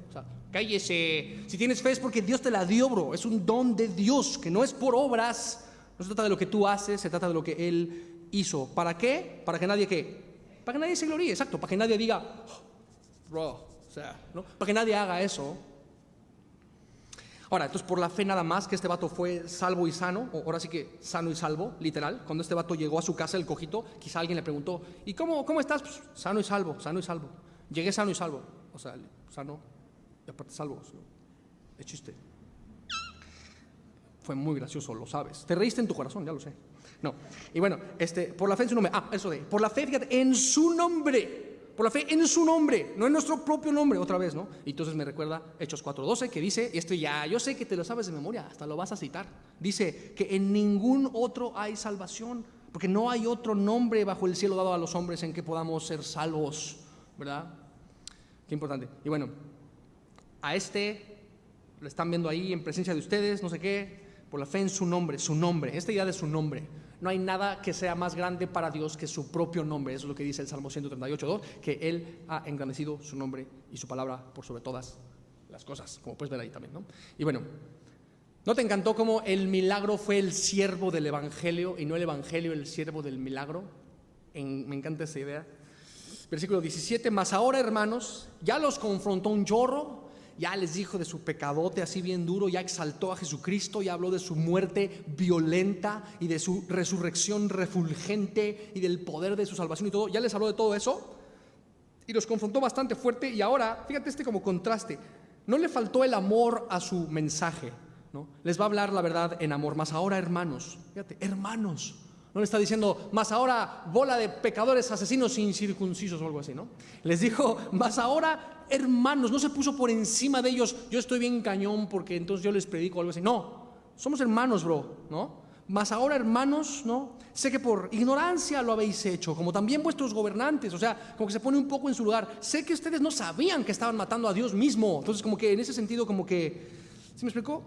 [SPEAKER 1] Cállese. Si tienes fe es porque Dios te la dio, bro. Es un don de Dios, que no es por obras. No se trata de lo que tú haces, se trata de lo que Él hizo. ¿Para qué? Para que nadie ¿qué? Para que nadie se gloríe, exacto. Para que nadie diga, bro, ¿no? Para que nadie haga eso. Ahora, entonces por la fe nada más que este vato fue salvo y sano, o ahora sí que sano y salvo, literal. Cuando este vato llegó a su casa, el cojito, quizá alguien le preguntó, ¿y cómo estás? Pues, sano y salvo, sano y salvo. Llegué sano y salvo, sano y aparte salvo, ¿no? Es chiste. Fue muy gracioso, lo sabes. Te reíste en tu corazón, ya lo sé. No, y bueno, por la fe en su nombre, por la fe, fíjate, en su nombre. Por la fe en su nombre, no en nuestro propio nombre, otra vez, ¿no? Y entonces me recuerda Hechos 4:12, que dice, y esto ya, yo sé que te lo sabes de memoria, hasta lo vas a citar. Dice que en ningún otro hay salvación, porque no hay otro nombre bajo el cielo dado a los hombres en que podamos ser salvos, ¿verdad? Qué importante. Y bueno, a lo están viendo ahí en presencia de ustedes, no sé qué, por la fe en su nombre, esta idea de su nombre. No hay nada que sea más grande para Dios que su propio nombre. Eso es lo que dice el Salmo 138:2, que Él ha engrandecido su nombre y su palabra por sobre todas las cosas, como puedes ver ahí también, ¿no? Y bueno, ¿no te encantó cómo el milagro fue el siervo del evangelio y no el evangelio el siervo del milagro? Me encanta esa idea. Versículo 17, mas ahora, hermanos, ya los confrontó un chorro, ya les dijo de su pecadote así bien duro, ya exaltó a Jesucristo, ya habló de su muerte violenta y de su resurrección refulgente y del poder de su salvación y todo, ya les habló de todo eso y los confrontó bastante fuerte. Y ahora, fíjate como contraste, no le faltó el amor a su mensaje, ¿no? Les va a hablar la verdad en amor. Mas ahora, hermanos, fíjate, hermanos, no le está diciendo, mas ahora bola de pecadores asesinos incircuncisos o algo así, ¿no? Les dijo, mas ahora hermanos, no se puso por encima de ellos, yo estoy bien cañón porque entonces yo les predico algo así. No, somos hermanos, bro, ¿no? Mas ahora, hermanos, ¿no? Sé que por ignorancia lo habéis hecho, como también vuestros gobernantes, como que se pone un poco en su lugar. Sé que ustedes no sabían que estaban matando a Dios mismo. Entonces como que en ese sentido ¿sí me explicó?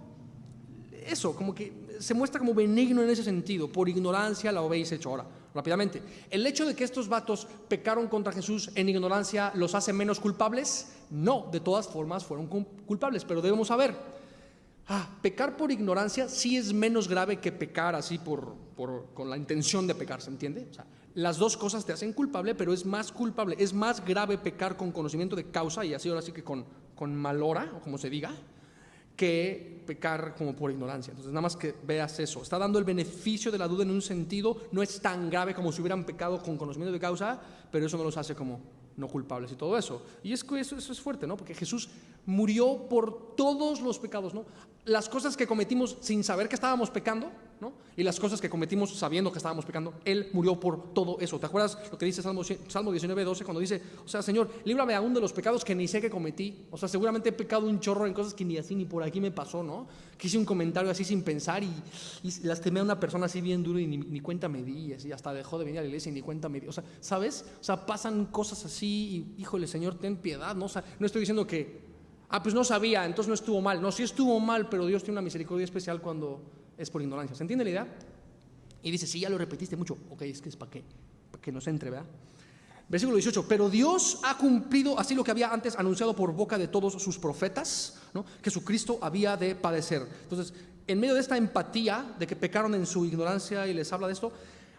[SPEAKER 1] Eso, como que se muestra como benigno en ese sentido. Por ignorancia lo habéis hecho. Ahora, rápidamente, el hecho de que estos vatos pecaron contra Jesús en ignorancia ¿los hace menos culpables? No, de todas formas fueron culpables, pero debemos saber, pecar por ignorancia sí es menos grave que pecar así con la intención de pecar, ¿se entiende? Las dos cosas te hacen culpable, pero es más culpable, es más grave pecar con conocimiento de causa, y así ahora sí que con malhora, o como se diga, que pecar como por ignorancia. Entonces nada más que veas eso, está dando el beneficio de la duda en un sentido, no es tan grave como si hubieran pecado con conocimiento de causa, pero eso no los hace como no culpables y todo eso. Y es que eso es fuerte, ¿no? Porque Jesús murió por todos los pecados, ¿no? Las cosas que cometimos sin saber que estábamos pecando, ¿no? Y las cosas que cometimos sabiendo que estábamos pecando, Él murió por todo eso. ¿Te acuerdas lo que dice Salmo 19:12 cuando dice, o sea, Señor, líbrame aún de los pecados que ni sé que cometí? O sea, seguramente he pecado un chorro en cosas que ni así ni por aquí me pasó, ¿no? Que hice un comentario así sin pensar y lastimé a una persona así bien duro y ni cuenta me di, así hasta dejó de venir a la iglesia y ni cuenta me di. O sea, ¿sabes? O sea, pasan cosas así y, híjole, Señor, ten piedad, ¿no? O sea, no estoy diciendo que, pues no sabía, entonces no estuvo mal. No, sí estuvo mal, pero Dios tiene una misericordia especial cuando es por ignorancia. ¿Se entiende la idea? Y dice, sí, ya lo repetiste mucho. Ok, es que es para que nos entre, ¿verdad? Versículo 18, pero Dios ha cumplido así lo que había antes anunciado por boca de todos sus profetas, ¿no? Que Jesucristo había de padecer. Entonces, en medio de esta empatía de que pecaron en su ignorancia y les habla de esto,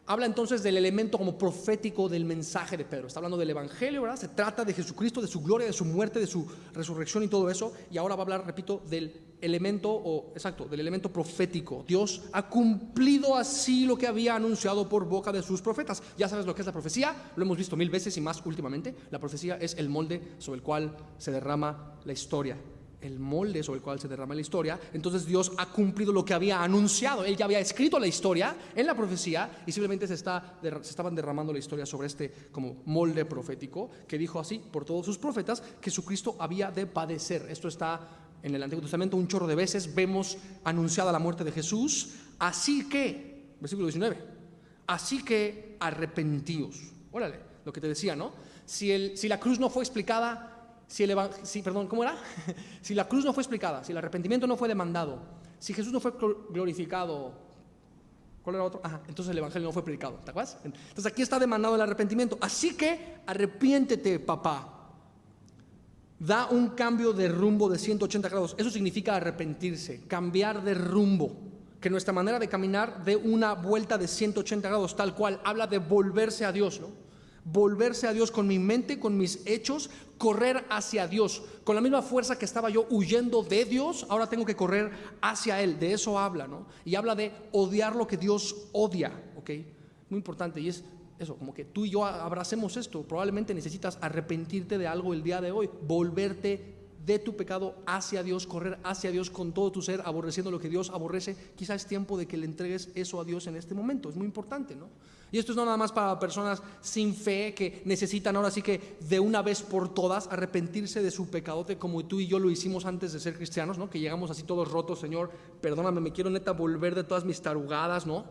[SPEAKER 1] habla entonces del elemento como profético del mensaje de Pedro. Está hablando del evangelio, ¿verdad? Se trata de Jesucristo, de su gloria, de su muerte, de su resurrección y todo eso. Y ahora va a hablar, repito, del elemento profético. Dios ha cumplido así lo que había anunciado por boca de sus profetas. Ya sabes lo que es la profecía, lo hemos visto 1000 veces y más últimamente. La profecía es el molde sobre el cual se derrama la historia. El molde sobre el cual se derrama la historia. Entonces Dios ha cumplido lo que había anunciado. Él ya había escrito la historia en la profecía y simplemente se estaban derramando la historia sobre este como molde profético que dijo así por todos sus profetas que Jesucristo había de padecer. Esto está en el Antiguo Testamento un chorro de veces. Vemos anunciada la muerte de Jesús. Así que, versículo 19, así que arrepentíos. Órale, lo que te decía, ¿no? Si la cruz no fue explicada, si la cruz no fue explicada, si el arrepentimiento no fue demandado, si Jesús no fue glorificado, ¿cuál era otro? Entonces el evangelio no fue predicado, ¿te acuerdas? Entonces aquí está demandado el arrepentimiento. Así que arrepiéntete, papá. Da un cambio de rumbo de 180 grados. Eso significa arrepentirse, cambiar de rumbo. Que nuestra manera de caminar dé una vuelta de 180 grados, tal cual. Habla de volverse a Dios, ¿no? Volverse a Dios con mi mente, con mis hechos, correr hacia Dios. Con la misma fuerza que estaba yo huyendo de Dios, ahora tengo que correr hacia Él. De eso habla, ¿no? Y habla de odiar lo que Dios odia, ¿ok? Muy importante, y es eso, como que tú y yo abracemos esto. Probablemente necesitas arrepentirte de algo el día de hoy, volverte de tu pecado hacia Dios, correr hacia Dios con todo tu ser, aborreciendo lo que Dios aborrece. Quizás es tiempo de que le entregues eso a Dios en este momento. Es muy importante, ¿no? Y esto es no nada más para personas sin fe que necesitan ahora sí que de una vez por todas arrepentirse de su pecadote, como tú y yo lo hicimos antes de ser cristianos, ¿no? Que llegamos así todos rotos, Señor, perdóname, me quiero neta volver de todas mis tarugadas, ¿no?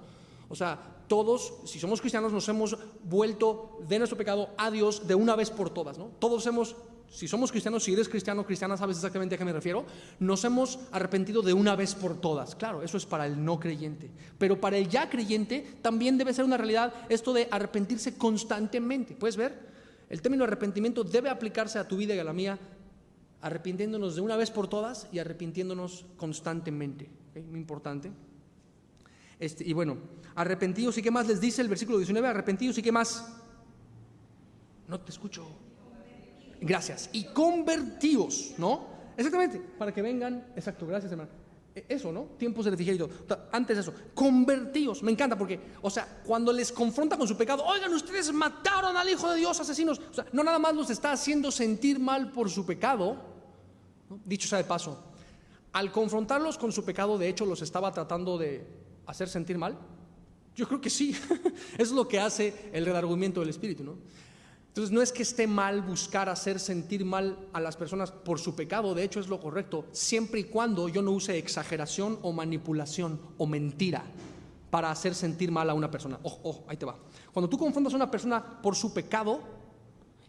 [SPEAKER 1] O sea, todos, si somos cristianos, nos hemos vuelto de nuestro pecado a Dios de una vez por todas, ¿no? Todos hemos, si somos cristianos, si eres cristiano o cristiana, sabes exactamente a qué me refiero. Nos hemos arrepentido de una vez por todas. Claro, eso es para el no creyente. Pero para el ya creyente también debe ser una realidad esto de arrepentirse constantemente. ¿Puedes ver? El término arrepentimiento debe aplicarse a tu vida y a la mía, arrepintiéndonos de una vez por todas y arrepintiéndonos constantemente. ¿Okay? Muy importante. Y bueno, arrepentidos y qué más les dice el versículo 19, arrepentidos y qué más. No te escucho. Gracias. Y convertidos, ¿no? Exactamente, para que vengan, exacto, gracias hermano. Eso, ¿no? Tiempos de refrigerio. Antes de eso, convertidos. Me encanta porque, o sea, cuando les confronta con su pecado, oigan, ustedes mataron al Hijo de Dios, asesinos. O sea, no nada más los está haciendo sentir mal por su pecado, ¿no? Dicho sea de paso, al confrontarlos con su pecado, de hecho, los estaba tratando de hacer sentir mal. Yo creo que sí. Es lo que hace el redargüimiento del Espíritu, ¿no? Entonces no es que esté mal buscar hacer sentir mal a las personas por su pecado, de hecho es lo correcto, siempre y cuando yo no use exageración o manipulación o mentira para hacer sentir mal a una persona. Ahí te va. Cuando tú confrontas a una persona por su pecado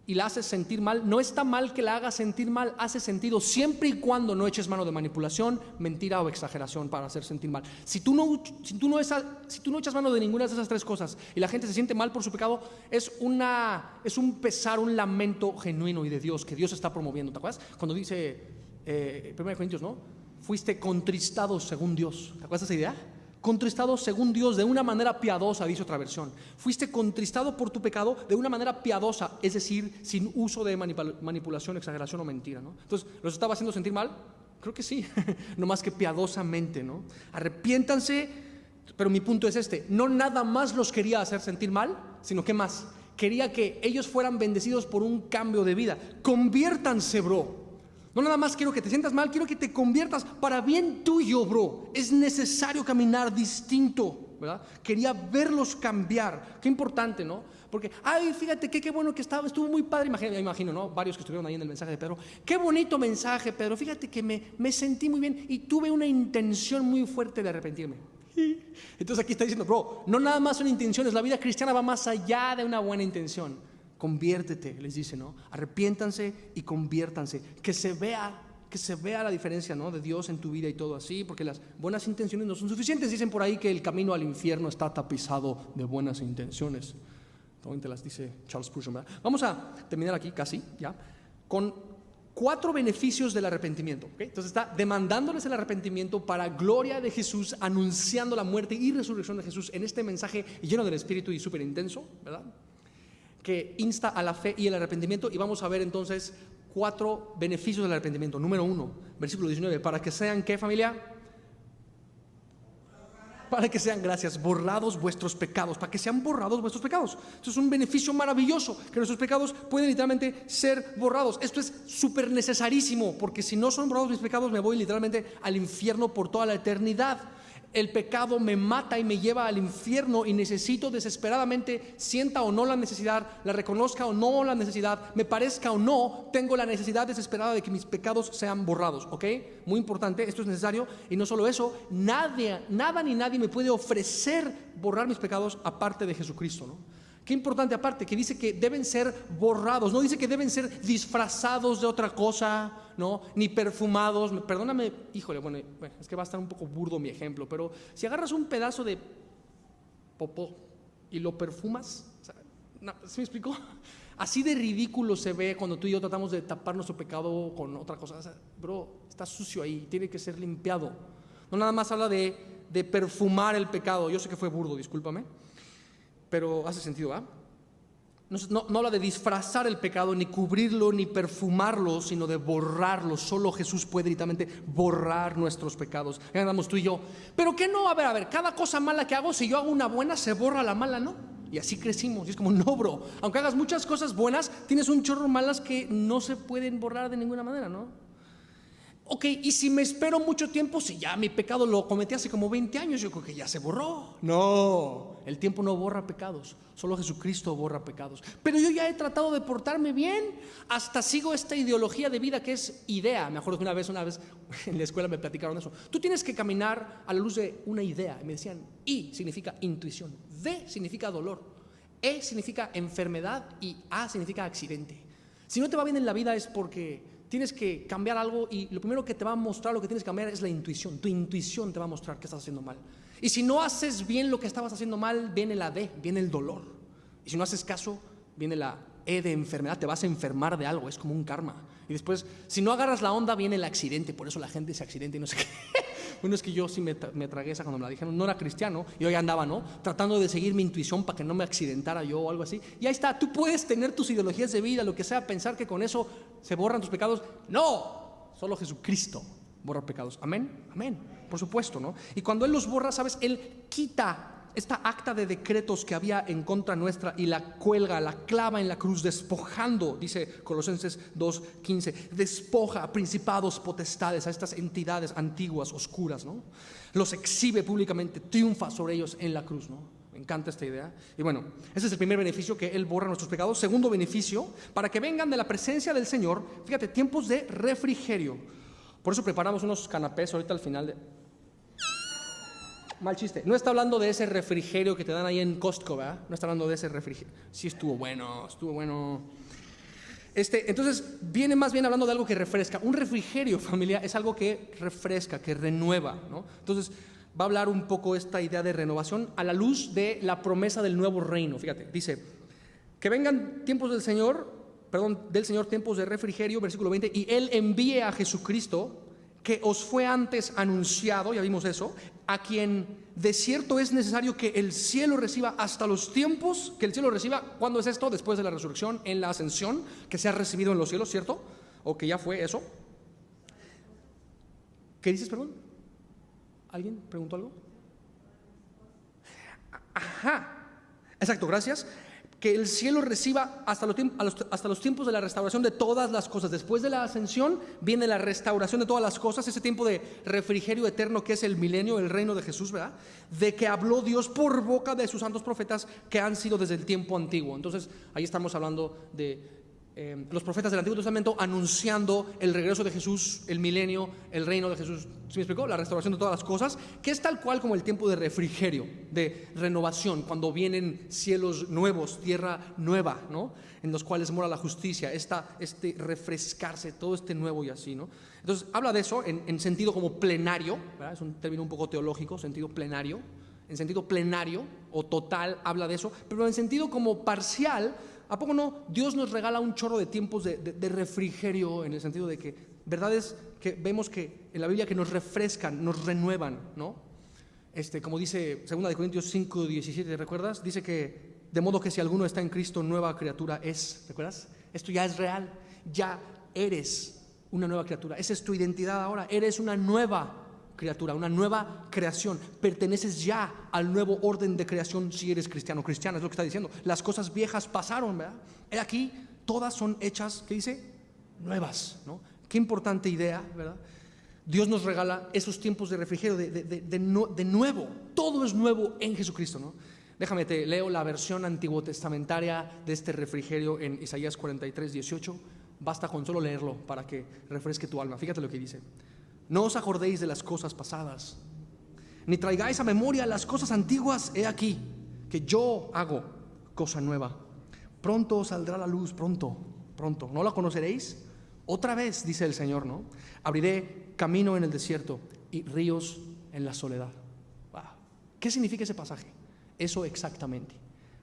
[SPEAKER 1] y la haces sentir mal, no está mal que la hagas sentir mal, hace sentido siempre y cuando no eches mano de manipulación, mentira o exageración para hacer sentir mal. Si tú no echas mano de ninguna de esas tres cosas y la gente se siente mal por su pecado, es un pesar, un lamento genuino y de Dios que Dios está promoviendo. ¿Te acuerdas? Cuando dice 1 Corintios, ¿no? Fuiste contristado según Dios. ¿Te acuerdas de esa idea? Contristado según Dios de una manera piadosa, dice otra versión. Fuiste contristado por tu pecado de una manera piadosa, es decir, sin uso de manipulación, exageración o mentira, ¿no? Entonces, ¿los estaba haciendo sentir mal? Creo que sí, no más que piadosamente, ¿no? Arrepiéntanse, pero mi punto es no nada más los quería hacer sentir mal, sino que más, quería que ellos fueran bendecidos por un cambio de vida. Conviértanse, bro. No nada más quiero que te sientas mal, quiero que te conviertas para bien tuyo, bro. Es necesario caminar distinto, ¿verdad? Quería verlos cambiar. Qué importante, ¿no? Porque, ay, fíjate qué bueno que estuvo muy padre. Me imagino, ¿no? Varios que estuvieron ahí en el mensaje de Pedro. Qué bonito mensaje, Pedro. Fíjate que me sentí muy bien y tuve una intención muy fuerte de arrepentirme. Entonces aquí está diciendo, bro, no nada más son intenciones. La vida cristiana va más allá de una buena intención. Conviértete, les dice, ¿no? Arrepiéntanse y conviértanse. Que se vea la diferencia, ¿no? De Dios en tu vida y todo así, porque las buenas intenciones no son suficientes. Dicen por ahí que el camino al infierno está tapizado de buenas intenciones. También te las dice Charles Spurgeon, ¿verdad? Vamos a terminar aquí casi, ya, con 4 beneficios del arrepentimiento, ¿okay? Entonces está demandándoles el arrepentimiento para gloria de Jesús, anunciando la muerte y resurrección de Jesús en este mensaje lleno del Espíritu y súper intenso, ¿verdad? Que insta a la fe y el arrepentimiento. Y vamos a ver entonces 4 beneficios del arrepentimiento. Número 1, versículo 19, para que sean, ¿qué, familia? Para que sean, gracias, borrados vuestros pecados, para que sean borrados vuestros pecados. Esto es un beneficio maravilloso, que nuestros pecados pueden literalmente ser borrados. Esto es súper necesarísimo, porque si no son borrados mis pecados, me voy literalmente al infierno por toda la eternidad. El pecado me mata y me lleva al infierno y necesito desesperadamente, sienta o no la necesidad, la reconozca o no la necesidad, me parezca o no, tengo la necesidad desesperada de que mis pecados sean borrados, ¿ok? Muy importante, esto es necesario. Y no solo eso, nada ni nadie me puede ofrecer borrar mis pecados aparte de Jesucristo, ¿no? Qué importante aparte, que dice que deben ser borrados, no dice que deben ser disfrazados de otra cosa, ¿no? Ni perfumados. Perdóname, híjole, bueno, es que va a estar un poco burdo mi ejemplo, pero si agarras un pedazo de popó y lo perfumas, ¿sí me explico? Así de ridículo se ve cuando tú y yo tratamos de tapar nuestro pecado con otra cosa. O sea, bro, está sucio ahí, tiene que ser limpiado. No nada más habla de perfumar el pecado. Yo sé que fue burdo, discúlpame, pero hace sentido, ¿ah? No habla de disfrazar el pecado, ni cubrirlo, ni perfumarlo, sino de borrarlo. Solo Jesús puede literalmente borrar nuestros pecados. Ya andamos tú y yo. Pero que no, a ver, cada cosa mala que hago, si yo hago una buena, se borra la mala, ¿no? Y así crecimos. Y es como, no, bro, aunque hagas muchas cosas buenas, tienes un chorro malas que no se pueden borrar de ninguna manera, ¿no? Ok, y si me espero mucho tiempo, si ya mi pecado lo cometí hace como 20 años, yo creo que ya se borró. No, el tiempo no borra pecados, solo Jesucristo borra pecados. Pero yo ya he tratado de portarme bien, hasta sigo esta ideología de vida que es idea. Me acuerdo que una vez en la escuela me platicaron eso. Tú tienes que caminar a la luz de una idea. Y me decían, I significa intuición, D significa dolor, E significa enfermedad y A significa accidente. Si no te va bien en la vida es porque tienes que cambiar algo, y lo primero que te va a mostrar lo que tienes que cambiar es la intuición. Tu intuición te va a mostrar que estás haciendo mal. Y si no haces bien lo que estabas haciendo mal, viene la D, viene el dolor. Y si no haces caso, viene la E de enfermedad. Te vas a enfermar de algo, es como un karma. Y después, si no agarras la onda, viene el accidente. Por eso la gente se accidenta y no sé qué. Bueno, es que yo sí me tragué esa cuando me la dijeron. No era cristiano y hoy andaba, ¿no? Tratando de seguir mi intuición para que no me accidentara yo o algo así. Y ahí está, tú puedes tener tus ideologías de vida, lo que sea, pensar que con eso se borran tus pecados. No, solo Jesucristo borra pecados. Amén, amén, por supuesto, ¿no? Y cuando Él los borra, ¿sabes? Él quita esta acta de decretos que había en contra nuestra y la cuelga, la clava en la cruz, despojando, dice Colosenses 2:15, despoja a principados, potestades, a estas entidades antiguas, oscuras, ¿no? Los exhibe públicamente, triunfa sobre ellos en la cruz, ¿no? Me encanta esta idea. Y bueno, ese es el primer beneficio, que Él borra nuestros pecados. Segundo beneficio, para que vengan de la presencia del Señor, fíjate, tiempos de refrigerio. Por eso preparamos unos canapés ahorita al final de... Mal chiste. No está hablando de ese refrigerio que te dan ahí en Costco, ¿verdad? No está hablando de ese refrigerio. Sí, estuvo bueno. Entonces, viene más bien hablando de algo que refresca. Un refrigerio, familia, es algo que refresca, que renueva, ¿no? Entonces, va a hablar un poco esta idea de renovación a la luz de la promesa del nuevo reino. Fíjate, dice, que vengan tiempos del Señor, tiempos de refrigerio, versículo 20, y Él envíe a Jesucristo, que os fue antes anunciado, ya vimos eso, a quien de cierto es necesario que el cielo reciba hasta los tiempos, que el cielo reciba. ¿Cuándo es esto? Después de la resurrección, en la ascensión, que se ha recibido en los cielos, ¿cierto? O que ya fue eso. ¿Qué dices, perdón? ¿Alguien preguntó algo? Ajá, exacto, gracias. que el cielo reciba hasta los tiempos de la restauración de todas las cosas. Después de la ascensión viene la restauración de todas las cosas, ese tiempo de refrigerio eterno que es el milenio, el reino de Jesús, ¿verdad? De que habló Dios por boca de sus santos profetas que han sido desde el tiempo antiguo. Entonces ahí estamos hablando de los profetas del Antiguo Testamento anunciando el regreso de Jesús, el milenio, el reino de Jesús. ¿Sí me explicó? La restauración de todas las cosas, que es tal cual como el tiempo de refrigerio, de renovación, cuando vienen cielos nuevos, tierra nueva, ¿no? En los cuales mora la justicia, este refrescarse, todo este nuevo y así, ¿no? Entonces habla de eso en sentido como plenario, ¿verdad? Es un término un poco teológico, sentido plenario. En sentido plenario o total habla de eso, pero en sentido como parcial, ¿a poco no? Dios nos regala un chorro de tiempos de refrigerio, en el sentido de que verdades que vemos que en la Biblia que nos refrescan, nos renuevan, ¿no? Como dice 2 Corintios 5:17, ¿recuerdas? Dice que de modo que si alguno está en Cristo, nueva criatura es, ¿recuerdas? Esto ya es real, ya eres una nueva criatura, esa es tu identidad ahora, eres una nueva criatura, una nueva creación, perteneces ya al nuevo orden de creación si eres cristiano o cristiana, es lo que está diciendo. Las cosas viejas pasaron, ¿verdad? He aquí, todas son hechas, ¿qué dice? Nuevas, ¿no? Qué importante idea, ¿verdad? Dios nos regala esos tiempos de refrigerio, de nuevo, todo es nuevo en Jesucristo, ¿no? Déjame, te leo la versión antiguo testamentaria de este refrigerio en Isaías 43:18. Basta con solo leerlo para que refresque tu alma. Fíjate lo que dice: no os acordéis de las cosas pasadas, ni traigáis a memoria las cosas antiguas. He aquí que yo hago cosa nueva. Pronto saldrá la luz, pronto. ¿No la conoceréis? Otra vez, dice el Señor, ¿no? Abriré camino en el desierto y ríos en la soledad. Wow. ¿Qué significa ese pasaje? Eso exactamente.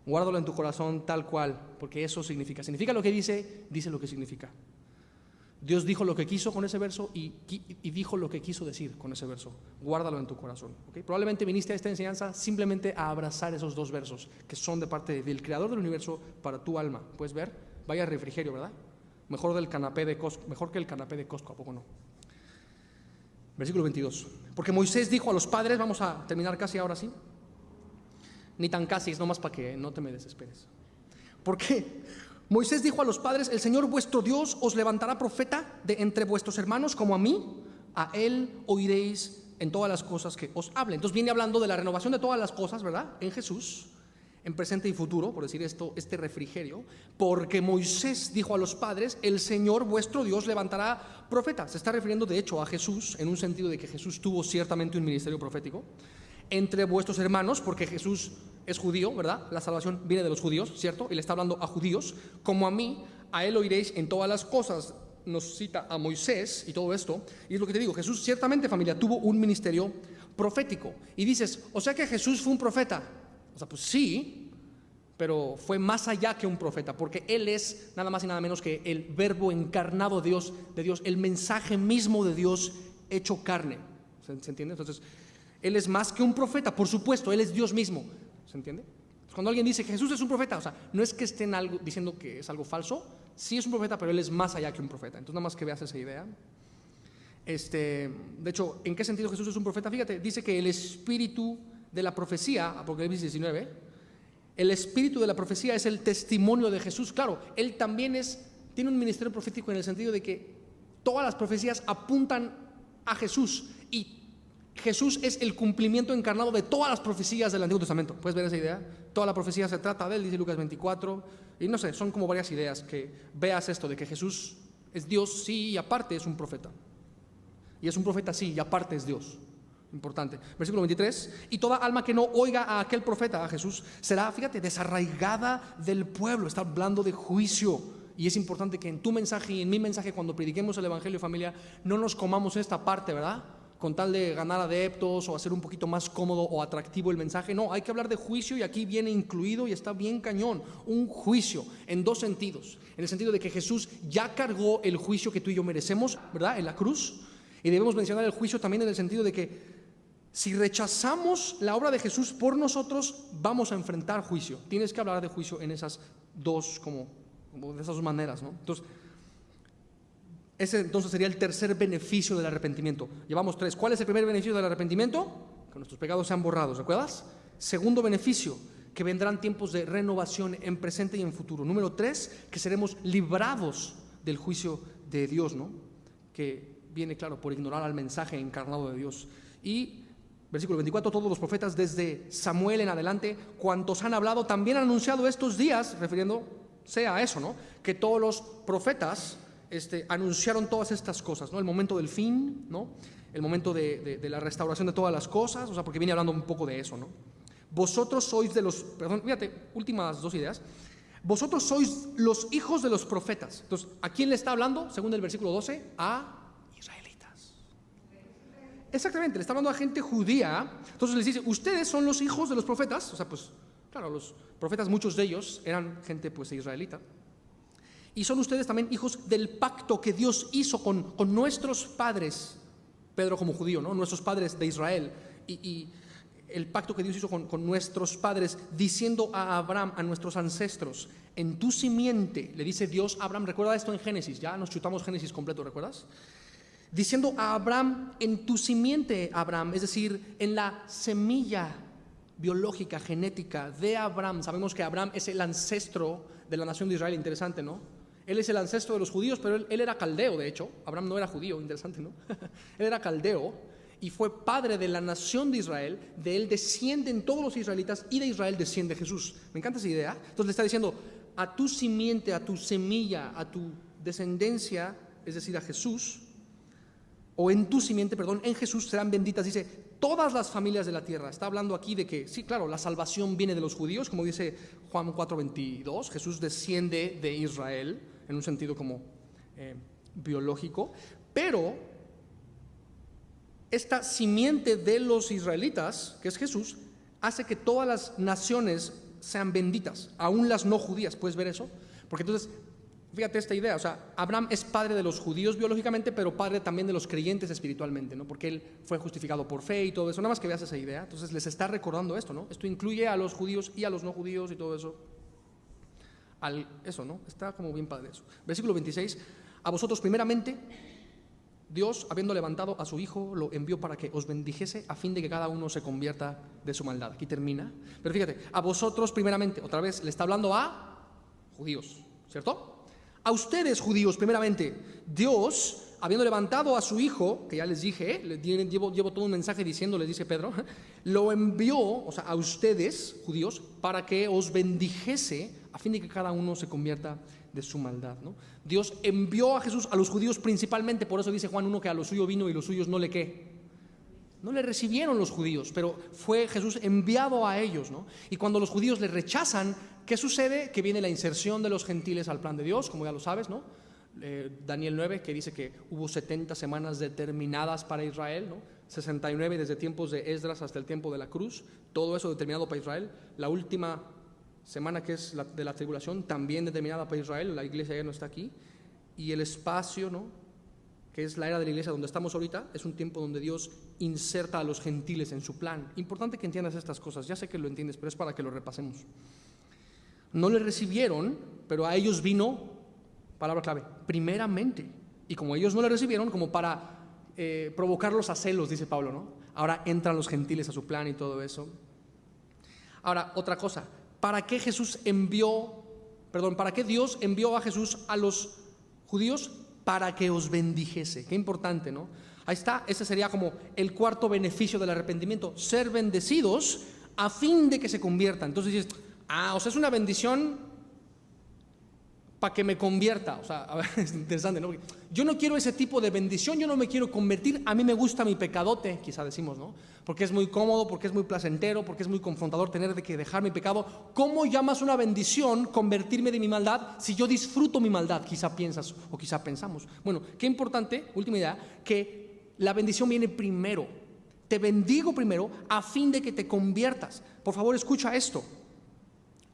[SPEAKER 1] Guárdalo en tu corazón tal cual, porque eso significa. Significa lo que dice lo que significa. Dios dijo lo que quiso con ese verso y dijo lo que quiso decir con ese verso. Guárdalo en tu corazón, ¿okay? Probablemente viniste a esta enseñanza simplemente a abrazar esos dos versos que son de parte del Creador del universo para tu alma. ¿Puedes ver? Vaya refrigerio, ¿verdad? Mejor que el canapé de Costco, ¿a poco no? Versículo 22. Porque Moisés dijo a los padres, vamos a terminar casi ahora sí. Ni tan casi, es nomás para que no te me desesperes. ¿Por qué? Moisés dijo a los padres: el Señor vuestro Dios os levantará profeta de entre vuestros hermanos como a mí, a él oiréis en todas las cosas que os hable. Entonces viene hablando de la renovación de todas las cosas, ¿verdad? En Jesús, en presente y futuro, por decir esto, este refrigerio, porque Moisés dijo a los padres: el Señor vuestro Dios levantará profeta. Se está refiriendo de hecho a Jesús, en un sentido de que Jesús tuvo ciertamente un ministerio profético entre vuestros hermanos, porque Jesús es judío, ¿verdad? La salvación viene de los judíos, ¿cierto? Y le está hablando a judíos, como a mí, a él oiréis en todas las cosas. Nos cita a Moisés y todo esto, y es lo que te digo, Jesús ciertamente, familia, tuvo un ministerio profético. Y dices, o sea que Jesús fue un profeta. O sea, pues sí, pero fue más allá que un profeta, porque él es nada más y nada menos que el verbo encarnado de Dios, el mensaje mismo de Dios hecho carne. ¿Se entiende? Entonces, él es más que un profeta, por supuesto, él es Dios mismo. ¿Se entiende? Cuando alguien dice Jesús es un profeta, o sea, no es que estén diciendo que es algo falso, sí es un profeta, pero él es más allá que un profeta. Entonces, nada más que veas esa idea. De hecho, ¿en qué sentido Jesús es un profeta? Fíjate, dice que el espíritu de la profecía, Apocalipsis 19, el espíritu de la profecía es el testimonio de Jesús. Claro, él también tiene un ministerio profético en el sentido de que todas las profecías apuntan a Jesús y Jesús es el cumplimiento encarnado de todas las profecías del Antiguo Testamento. ¿Puedes ver esa idea? Toda la profecía se trata de él, dice Lucas 24. Y no sé, son como varias ideas que veas esto de que Jesús es Dios, sí, y aparte es un profeta. Y es un profeta, sí, y aparte es Dios. Importante. Versículo 23. Y toda alma que no oiga a aquel profeta, a Jesús, será, fíjate, desarraigada del pueblo. Está hablando de juicio. Y es importante que en tu mensaje y en mi mensaje, cuando prediquemos el Evangelio, familia, no nos comamos esta parte, ¿verdad? Con tal de ganar adeptos o hacer un poquito más cómodo o atractivo el mensaje. No, hay que hablar de juicio, y aquí viene incluido y está bien cañón. Un juicio en dos sentidos. En el sentido de que Jesús ya cargó el juicio que tú y yo merecemos, ¿verdad? En la cruz. Y debemos mencionar el juicio también en el sentido de que si rechazamos la obra de Jesús por nosotros, vamos a enfrentar juicio. Tienes que hablar de juicio en esas dos, como de esas dos maneras, ¿no? Entonces, ese entonces sería el tercer beneficio del arrepentimiento. Llevamos tres. ¿Cuál es el primer beneficio del arrepentimiento? Que nuestros pecados sean borrados, ¿recuerdas? Segundo beneficio, que vendrán tiempos de renovación en presente y en futuro. Número 3, que seremos librados del juicio de Dios, ¿no? Que viene, claro, por ignorar al mensaje encarnado de Dios. Y versículo 24, todos los profetas desde Samuel en adelante, cuantos han hablado, también han anunciado estos días, refiriéndose a eso, ¿no? Que todos los profetas anunciaron todas estas cosas, ¿no? El momento del fin, ¿no? El momento de la restauración de todas las cosas, o sea, porque viene hablando un poco de eso, ¿no? Vosotros sois de los, perdón, fíjate, últimas 2 ideas. Vosotros sois los hijos de los profetas. Entonces, ¿a quién le está hablando? Según el versículo 12, a israelitas. Exactamente, le está hablando a gente judía. Entonces les dice, ustedes son los hijos de los profetas. O sea, pues, claro, los profetas, muchos de ellos eran gente, pues, israelita. Y son ustedes también hijos del pacto que Dios hizo con nuestros padres. Pedro como judío, ¿no? Nuestros padres de Israel. Y el pacto que Dios hizo con nuestros padres, diciendo a Abraham, a nuestros ancestros, en tu simiente, le dice Dios a Abraham, recuerda esto en Génesis, ya nos chutamos Génesis completo, ¿recuerdas? Diciendo a Abraham, en tu simiente, Abraham, es decir, en la semilla biológica, genética de Abraham. Sabemos que Abraham es el ancestro de la nación de Israel, interesante, ¿no? Él es el ancestro de los judíos, pero él era caldeo, de hecho. Abraham no era judío, interesante, ¿no? Él era caldeo y fue padre de la nación de Israel. De él descienden todos los israelitas y de Israel desciende Jesús. Me encanta esa idea. Entonces le está diciendo, a tu simiente, a tu semilla, a tu descendencia, es decir, a Jesús, o en tu simiente, perdón, en Jesús serán benditas, dice, todas las familias de la tierra. Está hablando aquí de que, sí, claro, la salvación viene de los judíos, como dice Juan 4:22, Jesús desciende de Israel, en un sentido como biológico, pero esta simiente de los israelitas, que es Jesús, hace que todas las naciones sean benditas, aún las no judías. ¿Puedes ver eso? Porque entonces, fíjate esta idea, o sea, Abraham es padre de los judíos biológicamente, pero padre también de los creyentes espiritualmente, ¿no? Porque él fue justificado por fe y todo eso. Nada más que veas esa idea. Entonces les está recordando esto, ¿no? Esto incluye a los judíos y a los no judíos y todo eso. Eso, ¿no? Está como bien padre eso. Versículo 26, a vosotros primeramente, Dios, habiendo levantado a su Hijo, lo envió para que os bendijese a fin de que cada uno se convierta de su maldad. Aquí termina. Pero fíjate, a vosotros primeramente, otra vez le está hablando a judíos, ¿cierto? A ustedes, judíos, primeramente, Dios, habiendo levantado a su Hijo, que ya les dije, llevo todo un mensaje diciéndoles, dice Pedro, lo envió, o sea, a ustedes, judíos, para que os bendijese a fin de que cada uno se convierta de su maldad, ¿no? Dios envió a Jesús a los judíos principalmente, por eso dice Juan 1 que a los suyos vino y los suyos no le no le recibieron los judíos, pero fue Jesús enviado a ellos, ¿no? Y cuando los judíos le rechazan, ¿qué sucede? Que viene la inserción de los gentiles al plan de Dios, como ya lo sabes, ¿no? Daniel 9, que dice que hubo 70 semanas determinadas para Israel, ¿no? 69 desde tiempos de Esdras hasta el tiempo de la cruz, todo eso determinado para Israel. La última semana, que es de la tribulación, también determinada para Israel. La iglesia ya no está aquí. Y el espacio, ¿no?, que es la era de la iglesia donde estamos ahorita, es un tiempo donde Dios inserta a los gentiles en su plan. Importante que entiendas estas cosas. Ya sé que lo entiendes, pero es para que lo repasemos. No le recibieron, pero a ellos vino, palabra clave, primeramente. Y como ellos no le recibieron, como para provocarlos a celos, dice Pablo, ¿no? Ahora entran los gentiles a su plan y todo eso. Ahora, otra cosa. ¿Para qué Dios envió a Jesús a los judíos? Para que os bendijese. Qué importante, ¿no? Ahí está, ese sería como el cuarto beneficio del arrepentimiento, ser bendecidos a fin de que se conviertan. Entonces dices, o sea, es una bendición para que me convierta. O sea, a ver, es interesante, ¿no? Porque yo no quiero ese tipo de bendición, yo no me quiero convertir, a mí me gusta mi pecadote, quizá decimos, ¿no? Porque es muy cómodo, porque es muy placentero, porque es muy confrontador tener que dejar mi pecado. ¿Cómo llamas una bendición convertirme de mi maldad si yo disfruto mi maldad? Quizá piensas o quizá pensamos. Bueno, qué importante, última idea, que la bendición viene primero. Te bendigo primero a fin de que te conviertas. Por favor, escucha esto.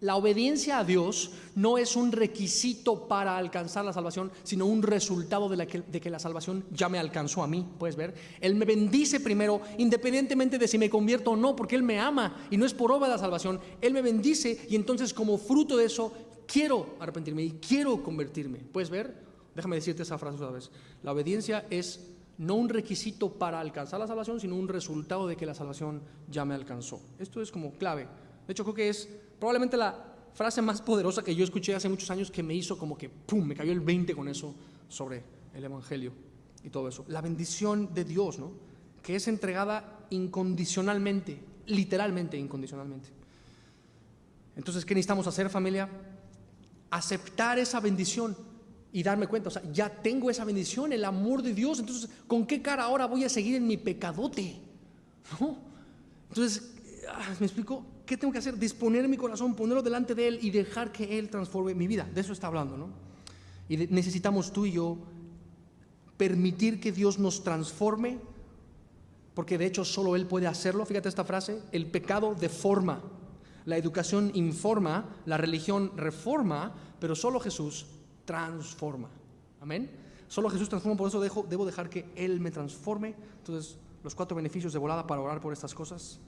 [SPEAKER 1] La obediencia a Dios no es un requisito para alcanzar la salvación, sino un resultado de que la salvación ya me alcanzó a mí. ¿Puedes ver? Él me bendice primero, independientemente de si me convierto o no, porque Él me ama y no es por obra de la salvación. Él me bendice y entonces, como fruto de eso, quiero arrepentirme y quiero convertirme. ¿Puedes ver? Déjame decirte esa frase otra vez. La obediencia es no un requisito para alcanzar la salvación, sino un resultado de que la salvación ya me alcanzó. Esto es como clave. De hecho, creo que es probablemente la frase más poderosa que yo escuché hace muchos años, que me hizo como que, ¡pum!, me cayó el 20 con eso sobre el Evangelio y todo eso. La bendición de Dios, ¿no?, que es entregada incondicionalmente, literalmente incondicionalmente. Entonces, ¿qué necesitamos hacer, familia? Aceptar esa bendición y darme cuenta, o sea, ya tengo esa bendición, el amor de Dios, entonces, ¿con qué cara ahora voy a seguir en mi pecadote? ¿No? Entonces, ¿me explico? ¿Qué tengo que hacer? Disponer mi corazón, ponerlo delante de Él y dejar que Él transforme mi vida. De eso está hablando, ¿no? Y necesitamos tú y yo permitir que Dios nos transforme, porque de hecho solo Él puede hacerlo. Fíjate esta frase: el pecado deforma, la educación informa, la religión reforma, pero solo Jesús transforma. Amén. Solo Jesús transforma, por eso debo dejar que Él me transforme. Entonces, los 4 beneficios de volada para orar por estas cosas.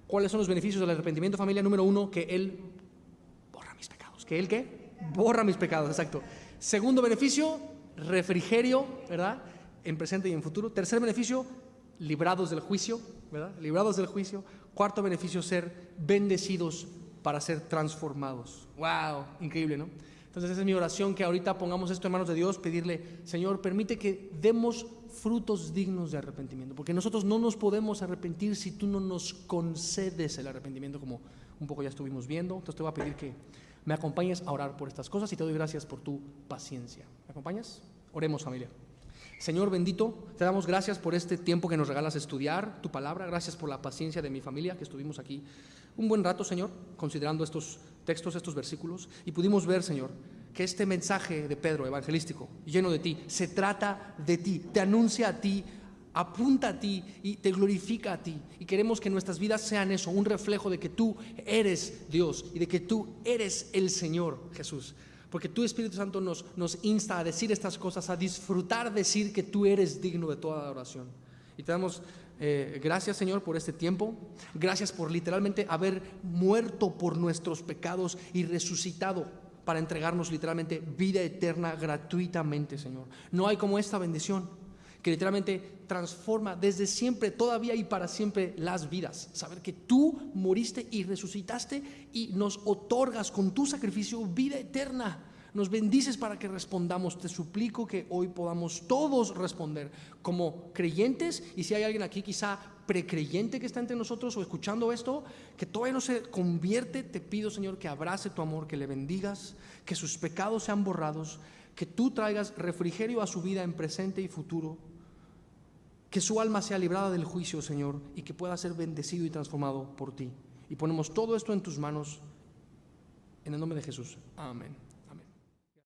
[SPEAKER 1] ¿Cuáles son los beneficios del arrepentimiento, familia? Número 1, que Él borra mis pecados. ¿Que Él qué? Borra mis pecados, exacto. Segundo beneficio, refrigerio, ¿verdad?, en presente y en futuro. Tercer beneficio, librados del juicio, ¿verdad? Librados del juicio. Cuarto beneficio, ser bendecidos para ser transformados. ¡Wow! Increíble, ¿no? Entonces esa es mi oración, que ahorita pongamos esto en manos de Dios, pedirle: Señor, permite que demos frutos dignos de arrepentimiento, porque nosotros no nos podemos arrepentir si tú no nos concedes el arrepentimiento, como un poco ya estuvimos viendo. Entonces te voy a pedir que me acompañes a orar por estas cosas y te doy gracias por tu paciencia. ¿Me acompañas? Oremos, familia. Señor bendito, te damos gracias por este tiempo que nos regalas a estudiar tu palabra. Gracias por la paciencia de mi familia, que estuvimos aquí un buen rato, Señor, considerando estos textos, estos versículos, y pudimos ver, Señor, que este mensaje de Pedro, evangelístico, lleno de ti, se trata de ti, te anuncia a ti, apunta a ti y te glorifica a ti. Y queremos que nuestras vidas sean eso, un reflejo de que tú eres Dios y de que tú eres el Señor Jesús. Porque tu Espíritu Santo nos insta a decir estas cosas, a disfrutar decir que tú eres digno de toda adoración. Y te damos gracias, Señor, por este tiempo. Gracias por literalmente haber muerto por nuestros pecados y resucitado para entregarnos literalmente vida eterna gratuitamente, Señor. No hay como esta bendición, que literalmente transforma desde siempre, todavía y para siempre las vidas. Saber que tú moriste y resucitaste y nos otorgas con tu sacrificio vida eterna. Nos bendices para que respondamos. Te suplico que hoy podamos todos responder como creyentes, y si hay alguien aquí quizá precreyente que está entre nosotros o escuchando esto, que todavía no se convierte, te pido, Señor, que abrace tu amor, que le bendigas, que sus pecados sean borrados, que tú traigas refrigerio a su vida en presente y futuro, que su alma sea librada del juicio, Señor, y que pueda ser bendecido y transformado por ti. Y ponemos todo esto en tus manos, en el nombre de Jesús. Amén.